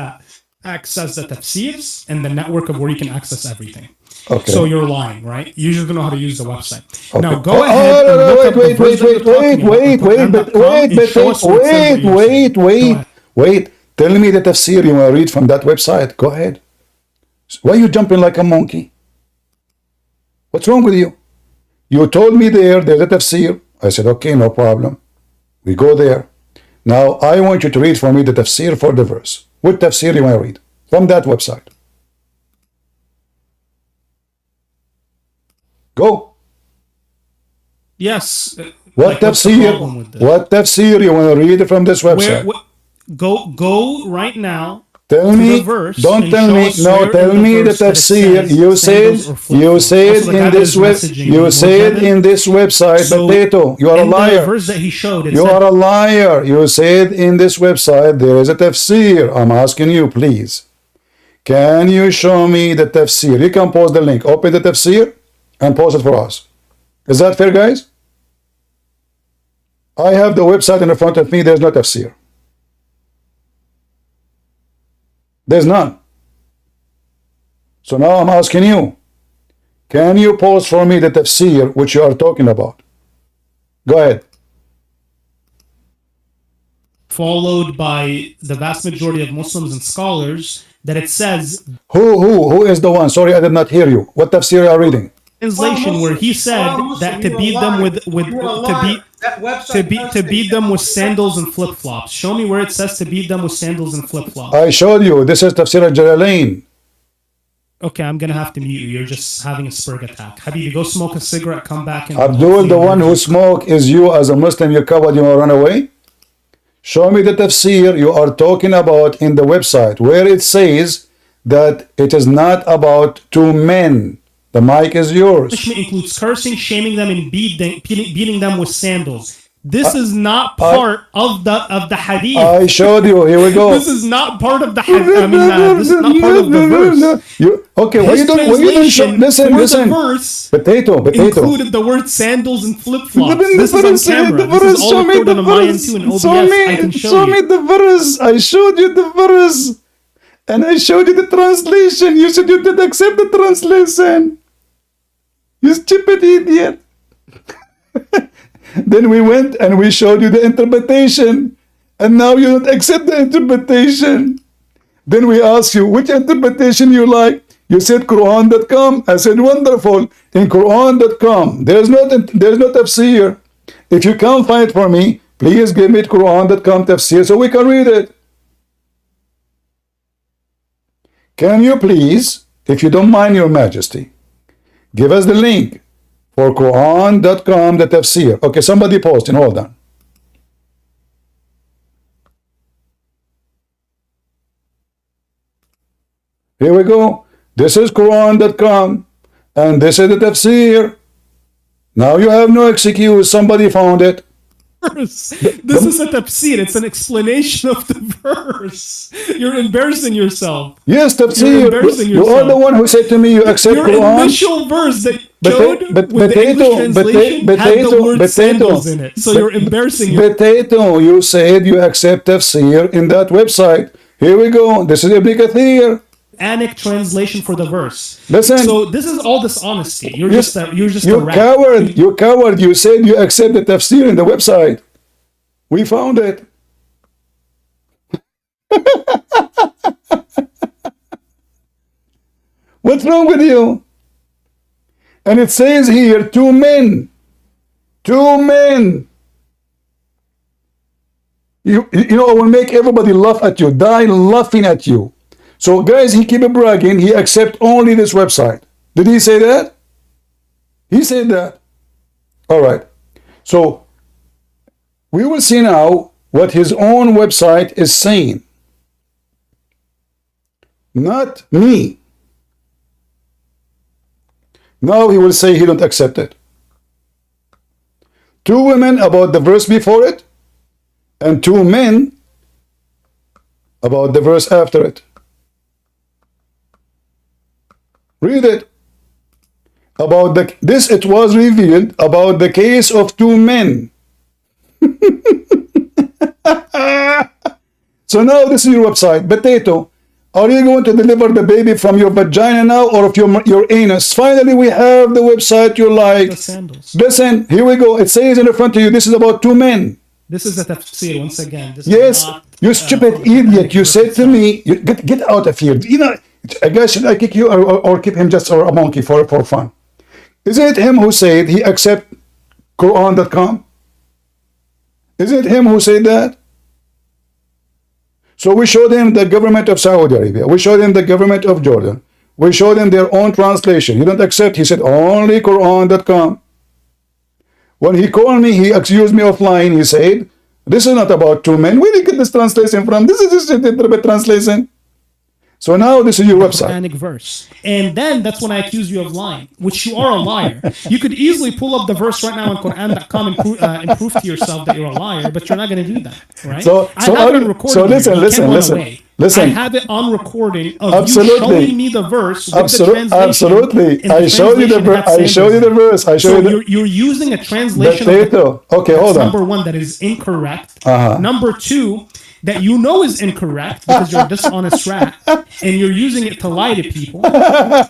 access the tafsirs and the network of where you can access everything. Okay. So you're lying, right? You just don't know how to use the website. Okay. Now go ahead and look up the verse that you're talking about. Wait. Tell me the tafsir you want to read from that website. Go ahead. Why are you jumping like a monkey? What's wrong with you? You told me there's a tafsir. I said, okay, no problem. We go there. Now I want you to read for me the tafsir for the verse. What tafsir you want to read? From that website. Go. Yes. What tafsir you want to read from this website? Go right now. Tell me. Don't tell me. No, tell me the tafsir. You said in this website, potato. You are a liar. The verse that he showed, you are a liar. You said in this website there is a tafsir. I'm asking you, please. Can you show me the tafsir? You can post the link. Open the tafsir and post it for us. Is that fair, guys? I have the website in front of me. There's no tafsir. There's none. So now I'm asking you, Can you post for me the tafsir which you are talking about? Go ahead. Followed by the vast majority of Muslims and scholars, that it says Who is the one? Sorry, I did not hear you. What tafsir are you reading? translation where he said that to beat them with to beat them with sandals and flip flops. Show me where it says to beat them with sandals and flip flops. I showed you. This is tafsir al-Jalalain. Okay, I'm gonna have to mute you. You're just having a spurg attack. Habibi, go smoke a cigarette. Come back and Abdul, the one who smoke is you as a Muslim. You covered. You run away. Show me the tafsir you are talking about in the website where it says that it is not about two men. The mic is yours. Punishment includes cursing, shaming them, and beating them with sandals. This is not part of the hadith. I showed you. Here we go. This is not part of the hadith. I mean, this is not part of the verse. Okay, why you don't show? Listen. Verse Potato. included the word sandals and flip flops. This is on camera. The verse. This is all recorded on my end too in OBS. I can Show me the verse. I showed you the verse, and I showed you the translation. You said you did accept the translation. You stupid idiot. Then we went and we showed you the interpretation, and now you don't accept the interpretation. Then we asked you which interpretation you like. You said Quran.com. I said wonderful. In Quran.com, there's no tafsir. If you can't find it for me, please give me Quran.com tafsir so we can read it. Can you please, if you don't mind your majesty, give us the link for Quran.com, the tafsir. Okay, somebody posting. Hold on. Here we go. This is Quran.com, and this is the tafsir. Now you have no excuse. Somebody found it. This is a tafsir. It's an explanation of the verse. You're embarrassing yourself. Yes, tafsir. You are the one who said to me you accept your Quran. Your initial verse that showed with the English translation had the word sandals in it. So you're embarrassing yourself. Potato, you said you accept tafsir in that website. Here we go. This is Ibn Kathir. Quranic translation for the verse. Listen. So this is all dishonesty. You're just a coward. You coward. You said you accept the tafsir in the website. We found it. What's wrong with you? And it says here, two men. Two men. You know, I will make everybody laugh at you, die laughing at you. So guys, he keep bragging, he accept only this website. Did he say that? He said that. All right. So we will see now what his own website is saying. Not me. Now he will say he don't accept it. Two women about the verse before it, and two men about the verse after it. Read it. About this it was revealed about the case of two men. So now this is your website. Potato, are you going to deliver the baby from your vagina now or of your anus? Finally we have the website you like. The sandals. Listen, here we go. It says in the front of you, this is about two men. This is a tafsir once again. This yes, is not, you stupid idiot. You said to me, get out of here. You know, guys, should I kick you or keep him just or a monkey for fun? Is it him who said he accept Quran.com? Is it him who said that? So we showed him the government of Saudi Arabia. We showed him the government of Jordan. We showed him their own translation. You don't accept. He said only Quran.com. When he called me, he accused me of lying. He said, this is not about two men. Where did you get this translation from? This is just an interpret translation. So now this is your website. Quranic verse. And then that's when I accuse you of lying, which you are a liar. You could easily pull up the verse right now on Quran.com and prove to yourself that you're a liar, but you're not going to do that, right? I have it on recording. So listen. I have it on recording of you showing me the verse with the translation. Absolutely. I showed you the verse. You're using a translation. Okay, hold on. Number one, that is incorrect. Number two, that you know is incorrect because you're a dishonest rat and you're using it to lie to people.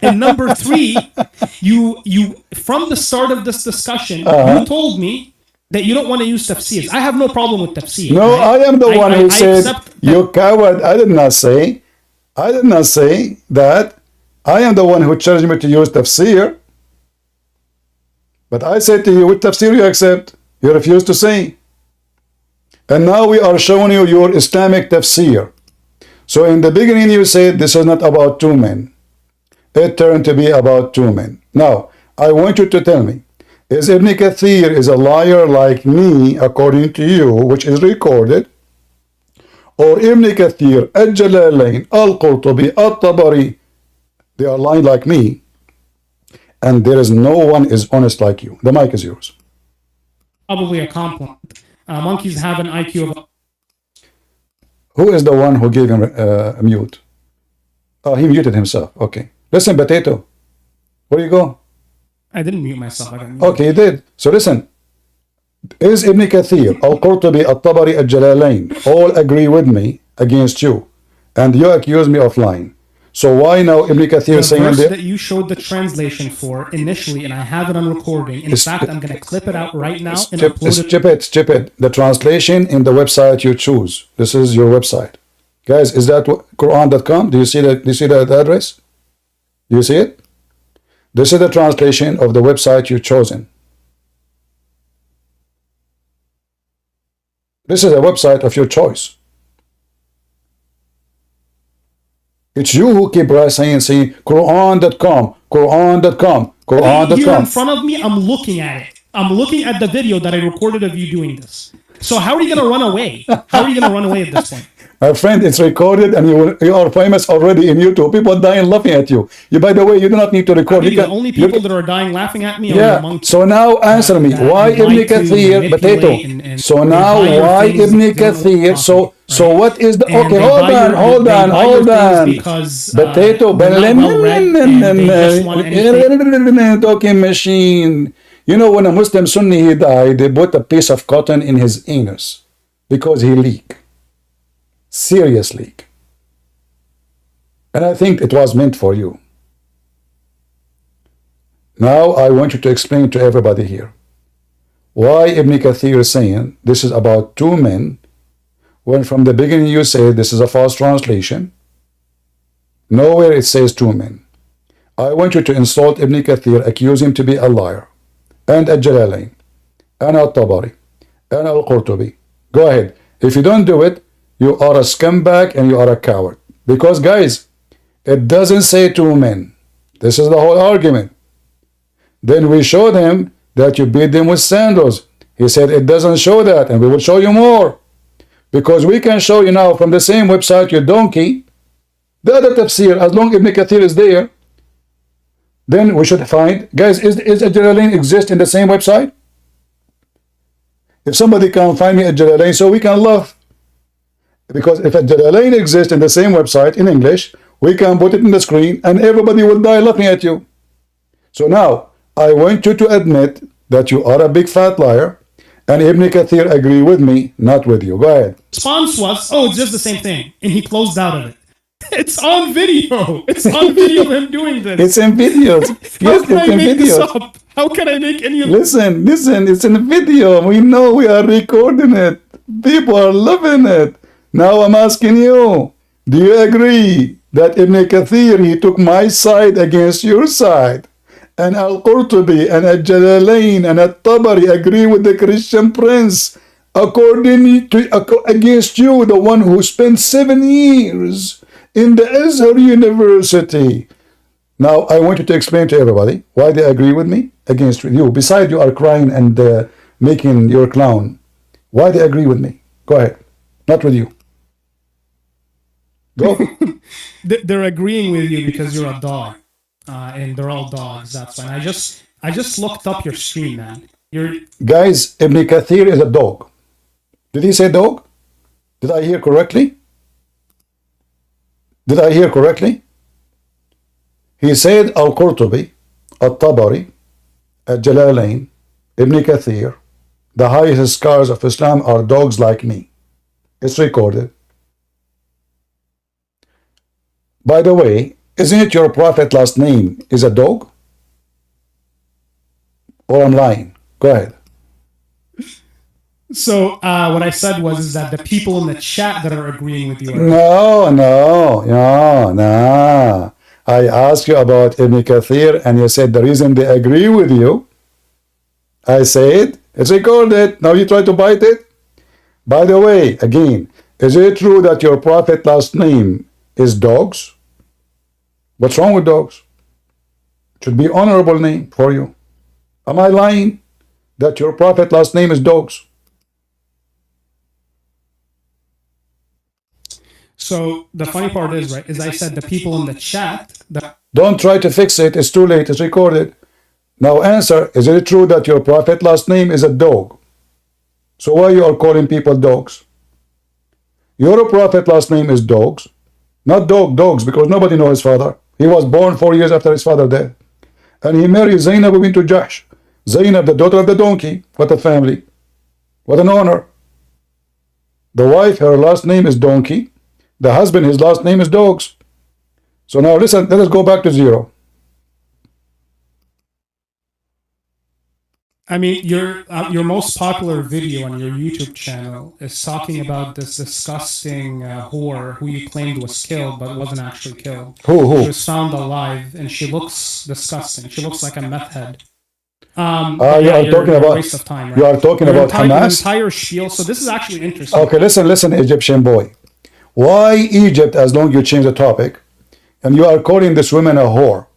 And number three, you from the start of this discussion, you told me that you don't want to use tafsirs. I have no problem with tafsir. No, right? I am the one who said, accept you coward. I did not say that. I am the one who charged me to use tafsir. But I said to you, with tafsir you accept. You refuse to say. And now we are showing you your Islamic tafsir. So in the beginning you said this is not about two men. It turned to be about two men. Now, I want you to tell me, is Ibn Kathir is a liar like me, according to you, which is recorded, or Ibn Kathir, Al-Jalalain, Al-Qurtubi, Al-Tabari, they are lying like me, and there is no one is honest like you. The mic is yours. probably a compliment. Monkeys have an IQ of... Who is the one who gave him a mute? Oh, he muted himself. Okay. Listen, Potato. Where you go? I didn't mute myself. I got muted. Okay, you did. So listen. Is Ibn Kathir, Al-Qurtubi, Al-Tabari, Al-Jalalain all agree with me against you? And you accuse me of lying. So why now Ibn Kathir The saying verse that? that you showed the translation for initially, and I have it on recording. In fact, I'm going to clip it out right now and upload it. Skip it. The translation in the website you choose. This is your website. Guys, is that Quran.com? Do you see that? Do you see that address? Do you see it? This is the translation of the website you've chosen. This is a website of your choice. It's you who keep saying Quran.com, Quran.com, Quran.com. Here in front of me, I'm looking at it. I'm looking at the video that I recorded of you doing this. So how are you going to run away? How are you going to run away at this point? My friend, it's recorded and you are famous already in YouTube. People are dying laughing at you. By the way, you do not need to record. The only people that are dying laughing at me are the monkeys. So now answer me. Why Ibn Kathir, Potato? So now why Ibn Kathir? So what is the... Okay, hold on. Potato, talking machine. You know, when a Muslim Sunni he died, they put a piece of cotton in his anus because he leaked. Serious leak. And I think it was meant for you. Now I want you to explain to everybody here why Ibn Kathir is saying this is about two men, when from the beginning you say this is a false translation. Nowhere it says two men. I want you to insult Ibn Kathir, accuse him to be a liar, and Al-Jalalain, and Al-Tabari, and Al-Qurtubi. Go ahead. If you don't do it, you are a scumbag and you are a coward. Because guys, it doesn't say two men. This is the whole argument. Then we showed him that you beat them with sandals. He said it doesn't show that, and we will show you more. Because we can show you now from the same website, you donkey, the other tafsir. As long as Ibn Kathir is there, then we should find, guys, is Al-Jalalain exist in the same website? If somebody can find me Al-Jalalain, so we can laugh. Because if Al-Jalalain exists in the same website in English, we can put it in the screen and everybody will die laughing at you. So now, I want you to admit that you are a big fat liar, and Ibn Kathir agree with me, not with you. Go ahead. Response was, oh, it's just the same thing. And he closed out of it. It's on video. It's on video of him doing this. It's in videos. Yes, it's in videos. How can I make any of this? Listen, it's in video. We know we are recording it. People are loving it. Now I'm asking you, do you agree that Ibn Kathir, he took my side against your side? And Al-Qurtubi and Al-Jalalain and Al-Tabari agree with the Christian prince against you, the one who spent 7 years in the Azhar University. Now I want you to explain to everybody why they agree with me against you. Besides you are crying and making your clown. Why they agree with me? Go ahead. Not with you. Go. They're agreeing with you because you're a dog, and they're all dogs. That's fine. I just looked up your screen, man. Guys, Ibn Kathir is a dog. Did he say dog? Did I hear correctly? Did I hear correctly? He said Al-Qurtubi, Al-Tabari, Al-Jalalain, Ibn Kathir, the highest scholars of Islam are dogs like me. It's recorded. By the way, isn't it your prophet last name is a dog? Or I'm lying? Go ahead. So what I said was is that the people in the chat that are agreeing with you. No. I asked you about Ibn Kathir and you said the reason they agree with you. I said, it's recorded. Now you try to bite it. By the way, again, is it true that your prophet last name is dogs? What's wrong with dogs? It should be honorable name for you. Am I lying that your prophet last name is dogs? So the funny part is, right, is I said the people in the chat that don't try to fix it, it's too late, it's recorded. Now answer, is it true that your prophet last name is a dog? So why you are calling people dogs? Your prophet last name is dogs, not dogs, because nobody knows his father. He was born 4 years after his father died. And he married Zainab bint Jahsh. Zainab, the daughter of the donkey. What a family. What an honor. The wife, her last name is donkey. The husband, his last name is dogs. So now listen, let us go back to zero. I mean, your most popular video on your YouTube channel is talking about this disgusting whore who you claimed was killed but wasn't actually killed. Who? She was found alive and she looks disgusting. She looks like a meth head. You are talking about waste of time, right? You are talking about Hamas. Entire spiel. So this is actually interesting. Okay, listen, Egyptian boy. Why Egypt? As long as you change the topic, and you are calling this woman a whore.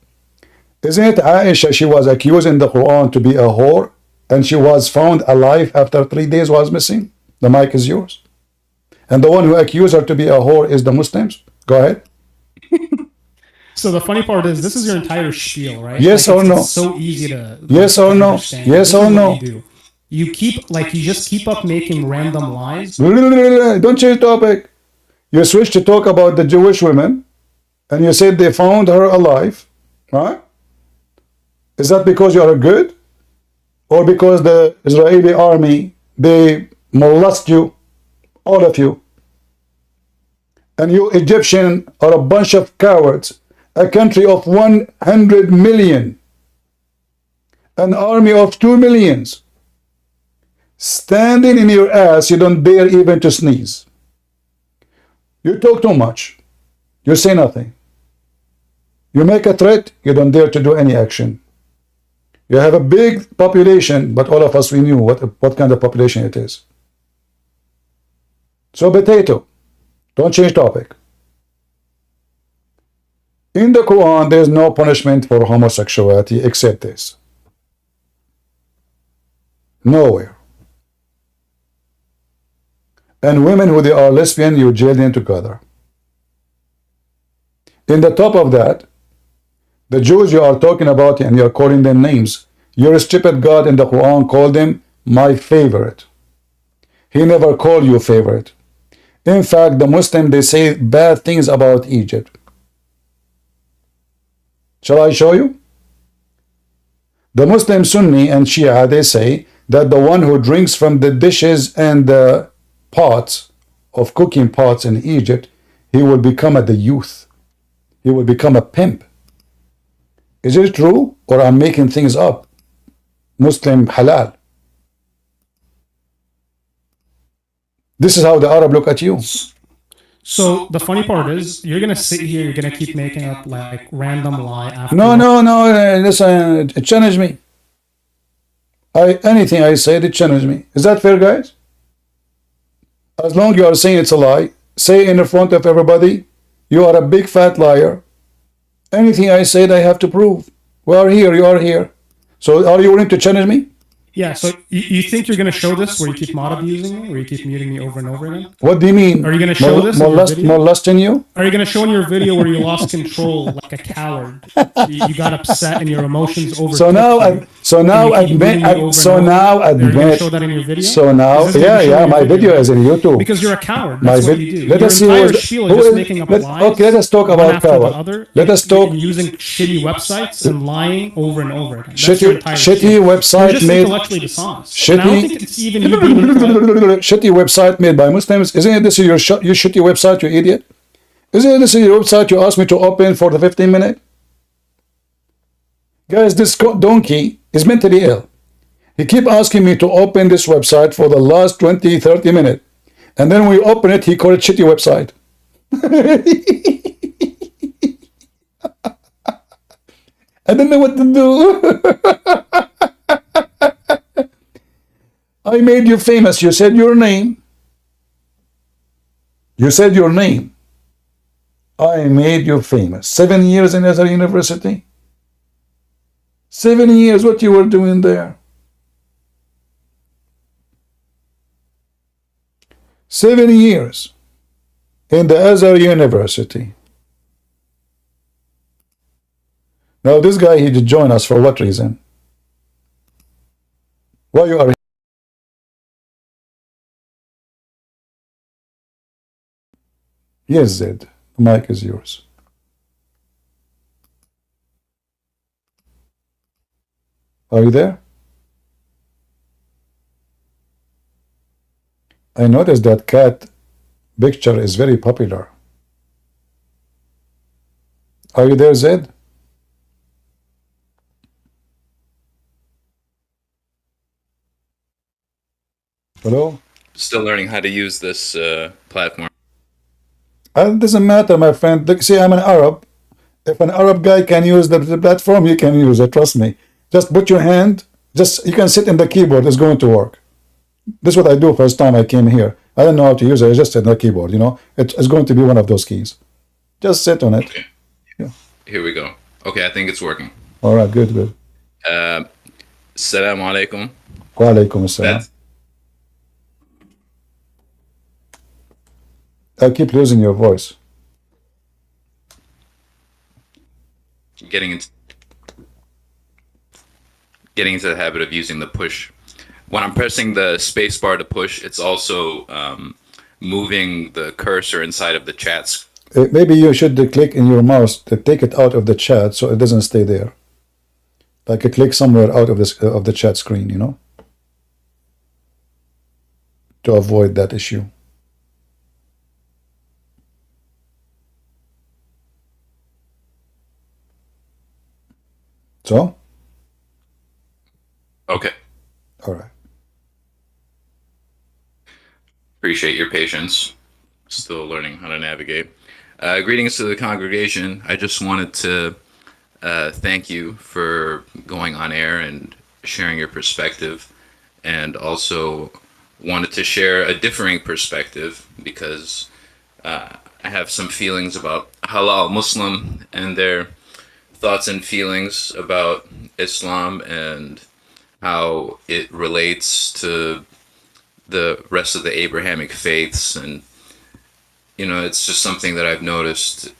Isn't it Aisha? She was accused in the Quran to be a whore, and she was found alive after 3 days was missing. The mic is yours. And the one who accused her to be a whore is the Muslims. Go ahead. So the funny part is, this is your entire spiel, right? Yes or no? It's so easy to yes or no? Understand. Yes or no? You just keep up making random lies. Don't change topic. You switch to talk about the Jewish women, and you said they found her alive, right? Is that because you are good, or because the Israeli army they molest you, all of you, and you Egyptian are a bunch of cowards? A country of 100 million, an army of 2 millions, standing in your ass, you don't dare even to sneeze. You talk too much. You say nothing. You make a threat, you don't dare to do any action. You have a big population, but all of us, we knew what kind of population it is. So potato, don't change topic. In the Quran, there is no punishment for homosexuality except this. Nowhere. And women who they are lesbian, you jail them together. In the top of that, the Jews you are talking about and you are calling them names, your stupid God in the Quran called them my favorite. He never called you favorite. In fact, the Muslim, they say bad things about Egypt. Shall I show you? The Muslim Sunni and Shia, they say that the one who drinks from the dishes and the pots of cooking pots in Egypt, he will become the youth. He will become a pimp. Is it true, or I'm making things up? Muslim halal. This is how the Arab look at you. So the funny part is, you're gonna sit here, you're gonna keep making up like random lie after. No, listen, it challenges me. Anything I say, it challenges me. Is that fair, guys? As long as you are saying it's a lie, say in front of everybody, you are a big fat liar. Anything I said, I have to prove. We are here, you are here. So are you willing to challenge me? Yeah, so you think you're going to show this where you keep mod abusing me, where you keep muting me over and over again? What do you mean? Are you going to show this molesting you? Are you going to show in your video where you lost control like a coward? You got upset and your emotions overtook So now admit. Show that in your video? So now, yeah, my video is in YouTube. Because you're a coward. That's what you do. Let us see making up lies. Okay, let us talk about coward. Let us talk using shitty websites and lying over and over again. Shitty website made. Shitty website made by Muslims. Isn't it this your shitty website, you idiot? Isn't this your website you asked me to open for the 15 minute? Guys, this donkey is mentally ill. He keep asking me to open this website for the last 20, 30 minutes. And then we open it, he called it shitty website. I don't know what to do. I made you famous. You said your name. You said your name. I made you famous. 7 years in Azhar University. 7 years, what you were doing there? 7 years in the Azhar University. Now this guy, he did join us for what reason? Why you are here? Yes, Zed, the mic is yours. Are you there? I noticed that cat picture is very popular. Are you there, Zed? Hello? Still learning how to use this platform. It doesn't matter, my friend. Look, see, I'm an Arab. If an Arab guy can use the platform, you can use it. Trust me. Just put your hand. You can sit in the keyboard. It's going to work. This is what I do first time I came here. I don't know how to use it. I just sit in the keyboard. You know, it's going to be one of those keys. Just sit on it. Okay. Yeah. Here we go. Okay, I think it's working. All right. Good. Good. Assalamu alaikum. Wa alaikum assalam. I keep losing your voice. Getting into the habit of using the push. When I'm pressing the space bar to push, it's also moving the cursor inside of the chats. Maybe you should click in your mouse to take it out of the chat so it doesn't stay there. Like a click somewhere out of this of the chat screen, you know, to avoid that issue. So? Okay. All right. Appreciate your patience. Still learning how to navigate. Greetings to the congregation. I just wanted to thank you for going on air and sharing your perspective, and also wanted to share a differing perspective because I have some feelings about halal Muslim and their thoughts and feelings about Islam and how it relates to the rest of the Abrahamic faiths. And you know, it's just something that I've noticed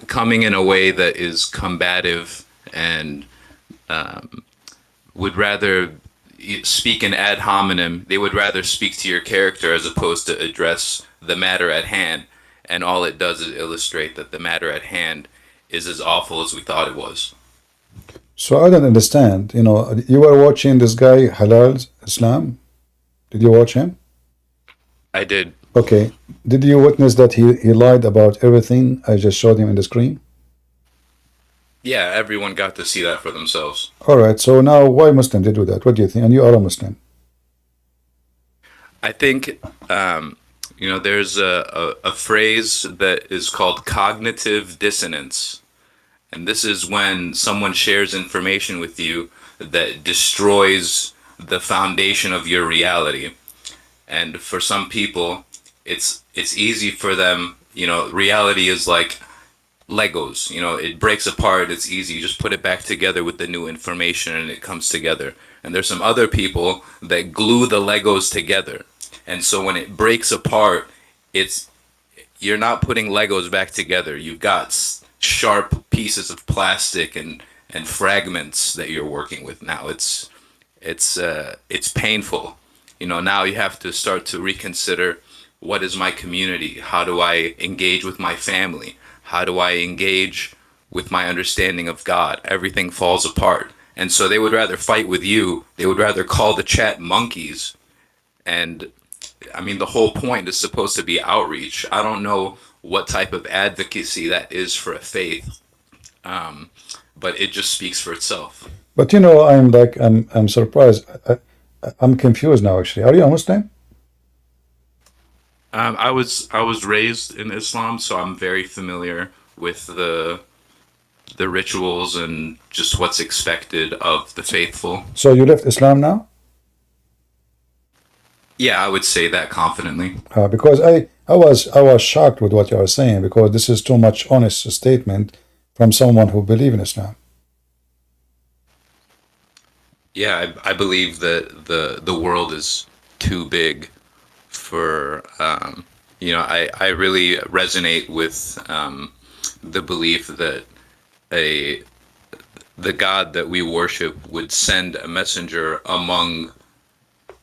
coming in a way that is combative and would rather speak in ad hominem. They would rather speak to your character as opposed to address the matter at hand. And all it does is illustrate that the matter at hand is as awful as we thought it was. So I don't understand. You know, you were watching this guy Halal Islam. Did you watch him? I did. Okay. Did you witness that he lied about everything I just showed him in the screen? Yeah, everyone got to see that for themselves. All right. So now, why Muslim they do that? What do you think? And you are a Muslim. I think, you know, there's a phrase that is called cognitive dissonance. And this is when someone shares information with you that destroys the foundation of your reality. And for some people, it's easy for them, you know, reality is like Legos, you know, it breaks apart, it's easy, you just put it back together with the new information and it comes together. And there's some other people that glue the Legos together. And so when it breaks apart, you're not putting Legos back together. You've got sharp pieces of plastic and fragments that you're working with now. It's painful. You know, now you have to start to reconsider, what is my community? How do I engage with my family? How do I engage with my understanding of God? Everything falls apart. And so they would rather fight with you. They would rather call the chat monkeys. And I mean, the whole point is supposed to be outreach. I don't know what type of advocacy that is for a faith. But it just speaks for itself. But I'm surprised. I'm confused now. Actually, are you a Muslim? I was raised in Islam, so I'm very familiar with the rituals and just what's expected of the faithful. So you left Islam now? Yeah, I would say that confidently. Because I was shocked with what you are saying, because this is too much honest statement from someone who believes in Islam. Yeah, I believe that the world is too big for I really resonate with the belief that the God that we worship would send a messenger among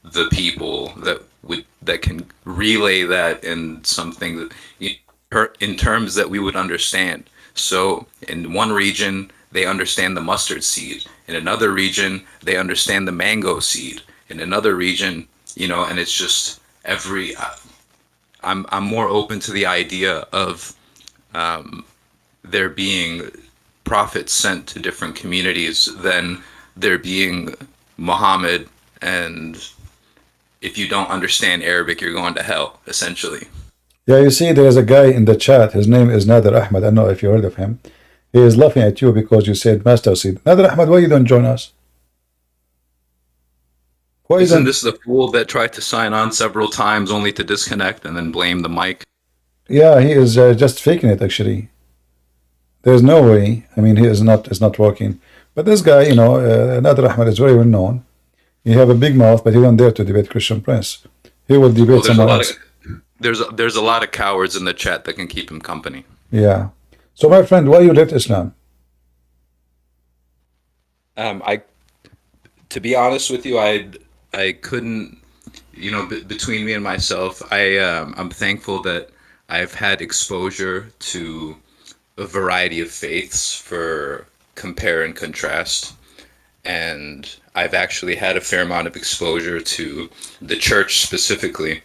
the people that can relay that in something that, in terms that we would understand. So in one region they understand the mustard seed, in another region they understand the mango seed, in another region, and it's just I'm more open to the idea of there being prophets sent to different communities than there being Muhammad, and if you don't understand Arabic, you're going to hell, essentially. Yeah, you see, there's a guy in the chat. His name is Nader Ahmed. I don't know if you heard of him. He is laughing at you because you said master seed. Nader Ahmed, why you don't join us? Why Isn't this the fool that tried to sign on several times only to disconnect and then blame the mic? Yeah, he is just faking it, actually. There's no way. I mean, it's not working. But this guy, Nader Ahmed is very well known. He have a big mouth, but he don't dare to debate Christian Prince. He will debate someone else. There's a lot of cowards in the chat that can keep him company. Yeah. So, my friend, why you left Islam? To be honest with you, I couldn't, between me and myself, I'm thankful that I've had exposure to a variety of faiths for compare and contrast. And I've actually had a fair amount of exposure to the church specifically.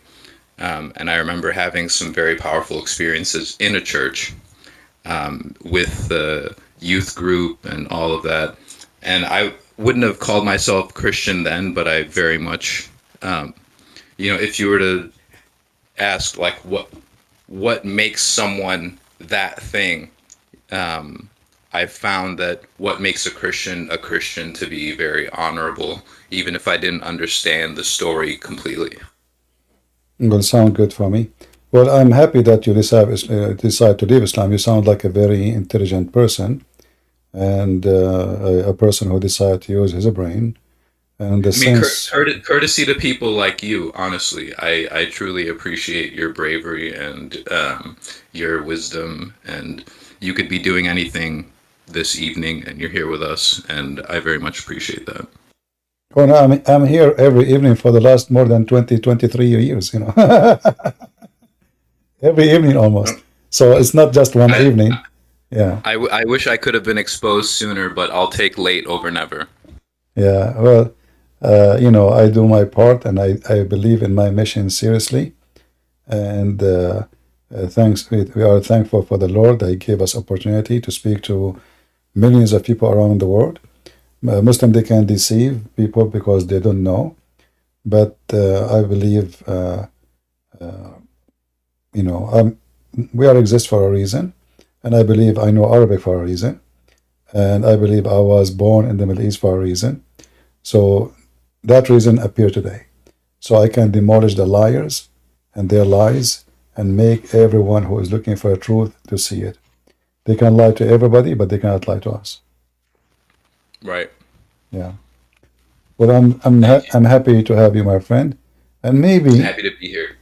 And I remember having some very powerful experiences in a church with the youth group and all of that. And I wouldn't have called myself Christian then, but I very much, if you were to ask like what makes someone that thing, I found that what makes a Christian to be very honorable, even if I didn't understand the story completely. Will sound good for me. Well, I'm happy that you decide to leave Islam. You sound like a very intelligent person, and a person who decided to use his brain. And courtesy to people like you, honestly, I truly appreciate your bravery and your wisdom, and you could be doing anything this evening and you're here with us, and I very much appreciate that. Oh no, I'm here every evening for the last more than 23 years, every evening almost. So it's not just one evening. Yeah. I wish I could have been exposed sooner, but I'll take late over never. Yeah, well, I do my part, and I believe in my mission seriously, and we are thankful for the Lord that He gave us opportunity to speak to millions of people around the world. Muslim, they can deceive people because they don't know, but I believe we are exist for a reason, and I believe I know Arabic for a reason, and I believe I was born in the Middle East for a reason. So that reason appeared today, so I can demolish the liars and their lies and make everyone who is looking for a truth to see it. They can lie to everybody, but they cannot lie to us. Right. Yeah. Well, I'm happy to have you, my friend, and maybe I'm happy to be here.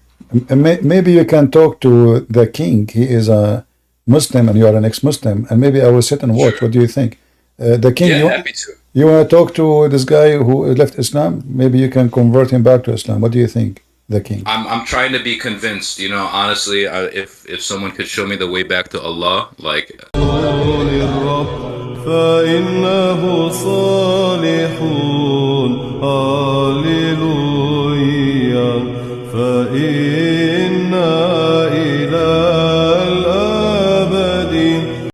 Maybe you can talk to the king. He is a Muslim, and you are an ex-Muslim, and maybe I will sit and watch. Sure. What do you think? The king. Yeah, happy to. You want to talk to this guy who left Islam? Maybe you can convert him back to Islam. What do you think, the king? I'm trying to be convinced. Honestly, if someone could show me the way back to Allah, like. فإنه صالح هاليلويا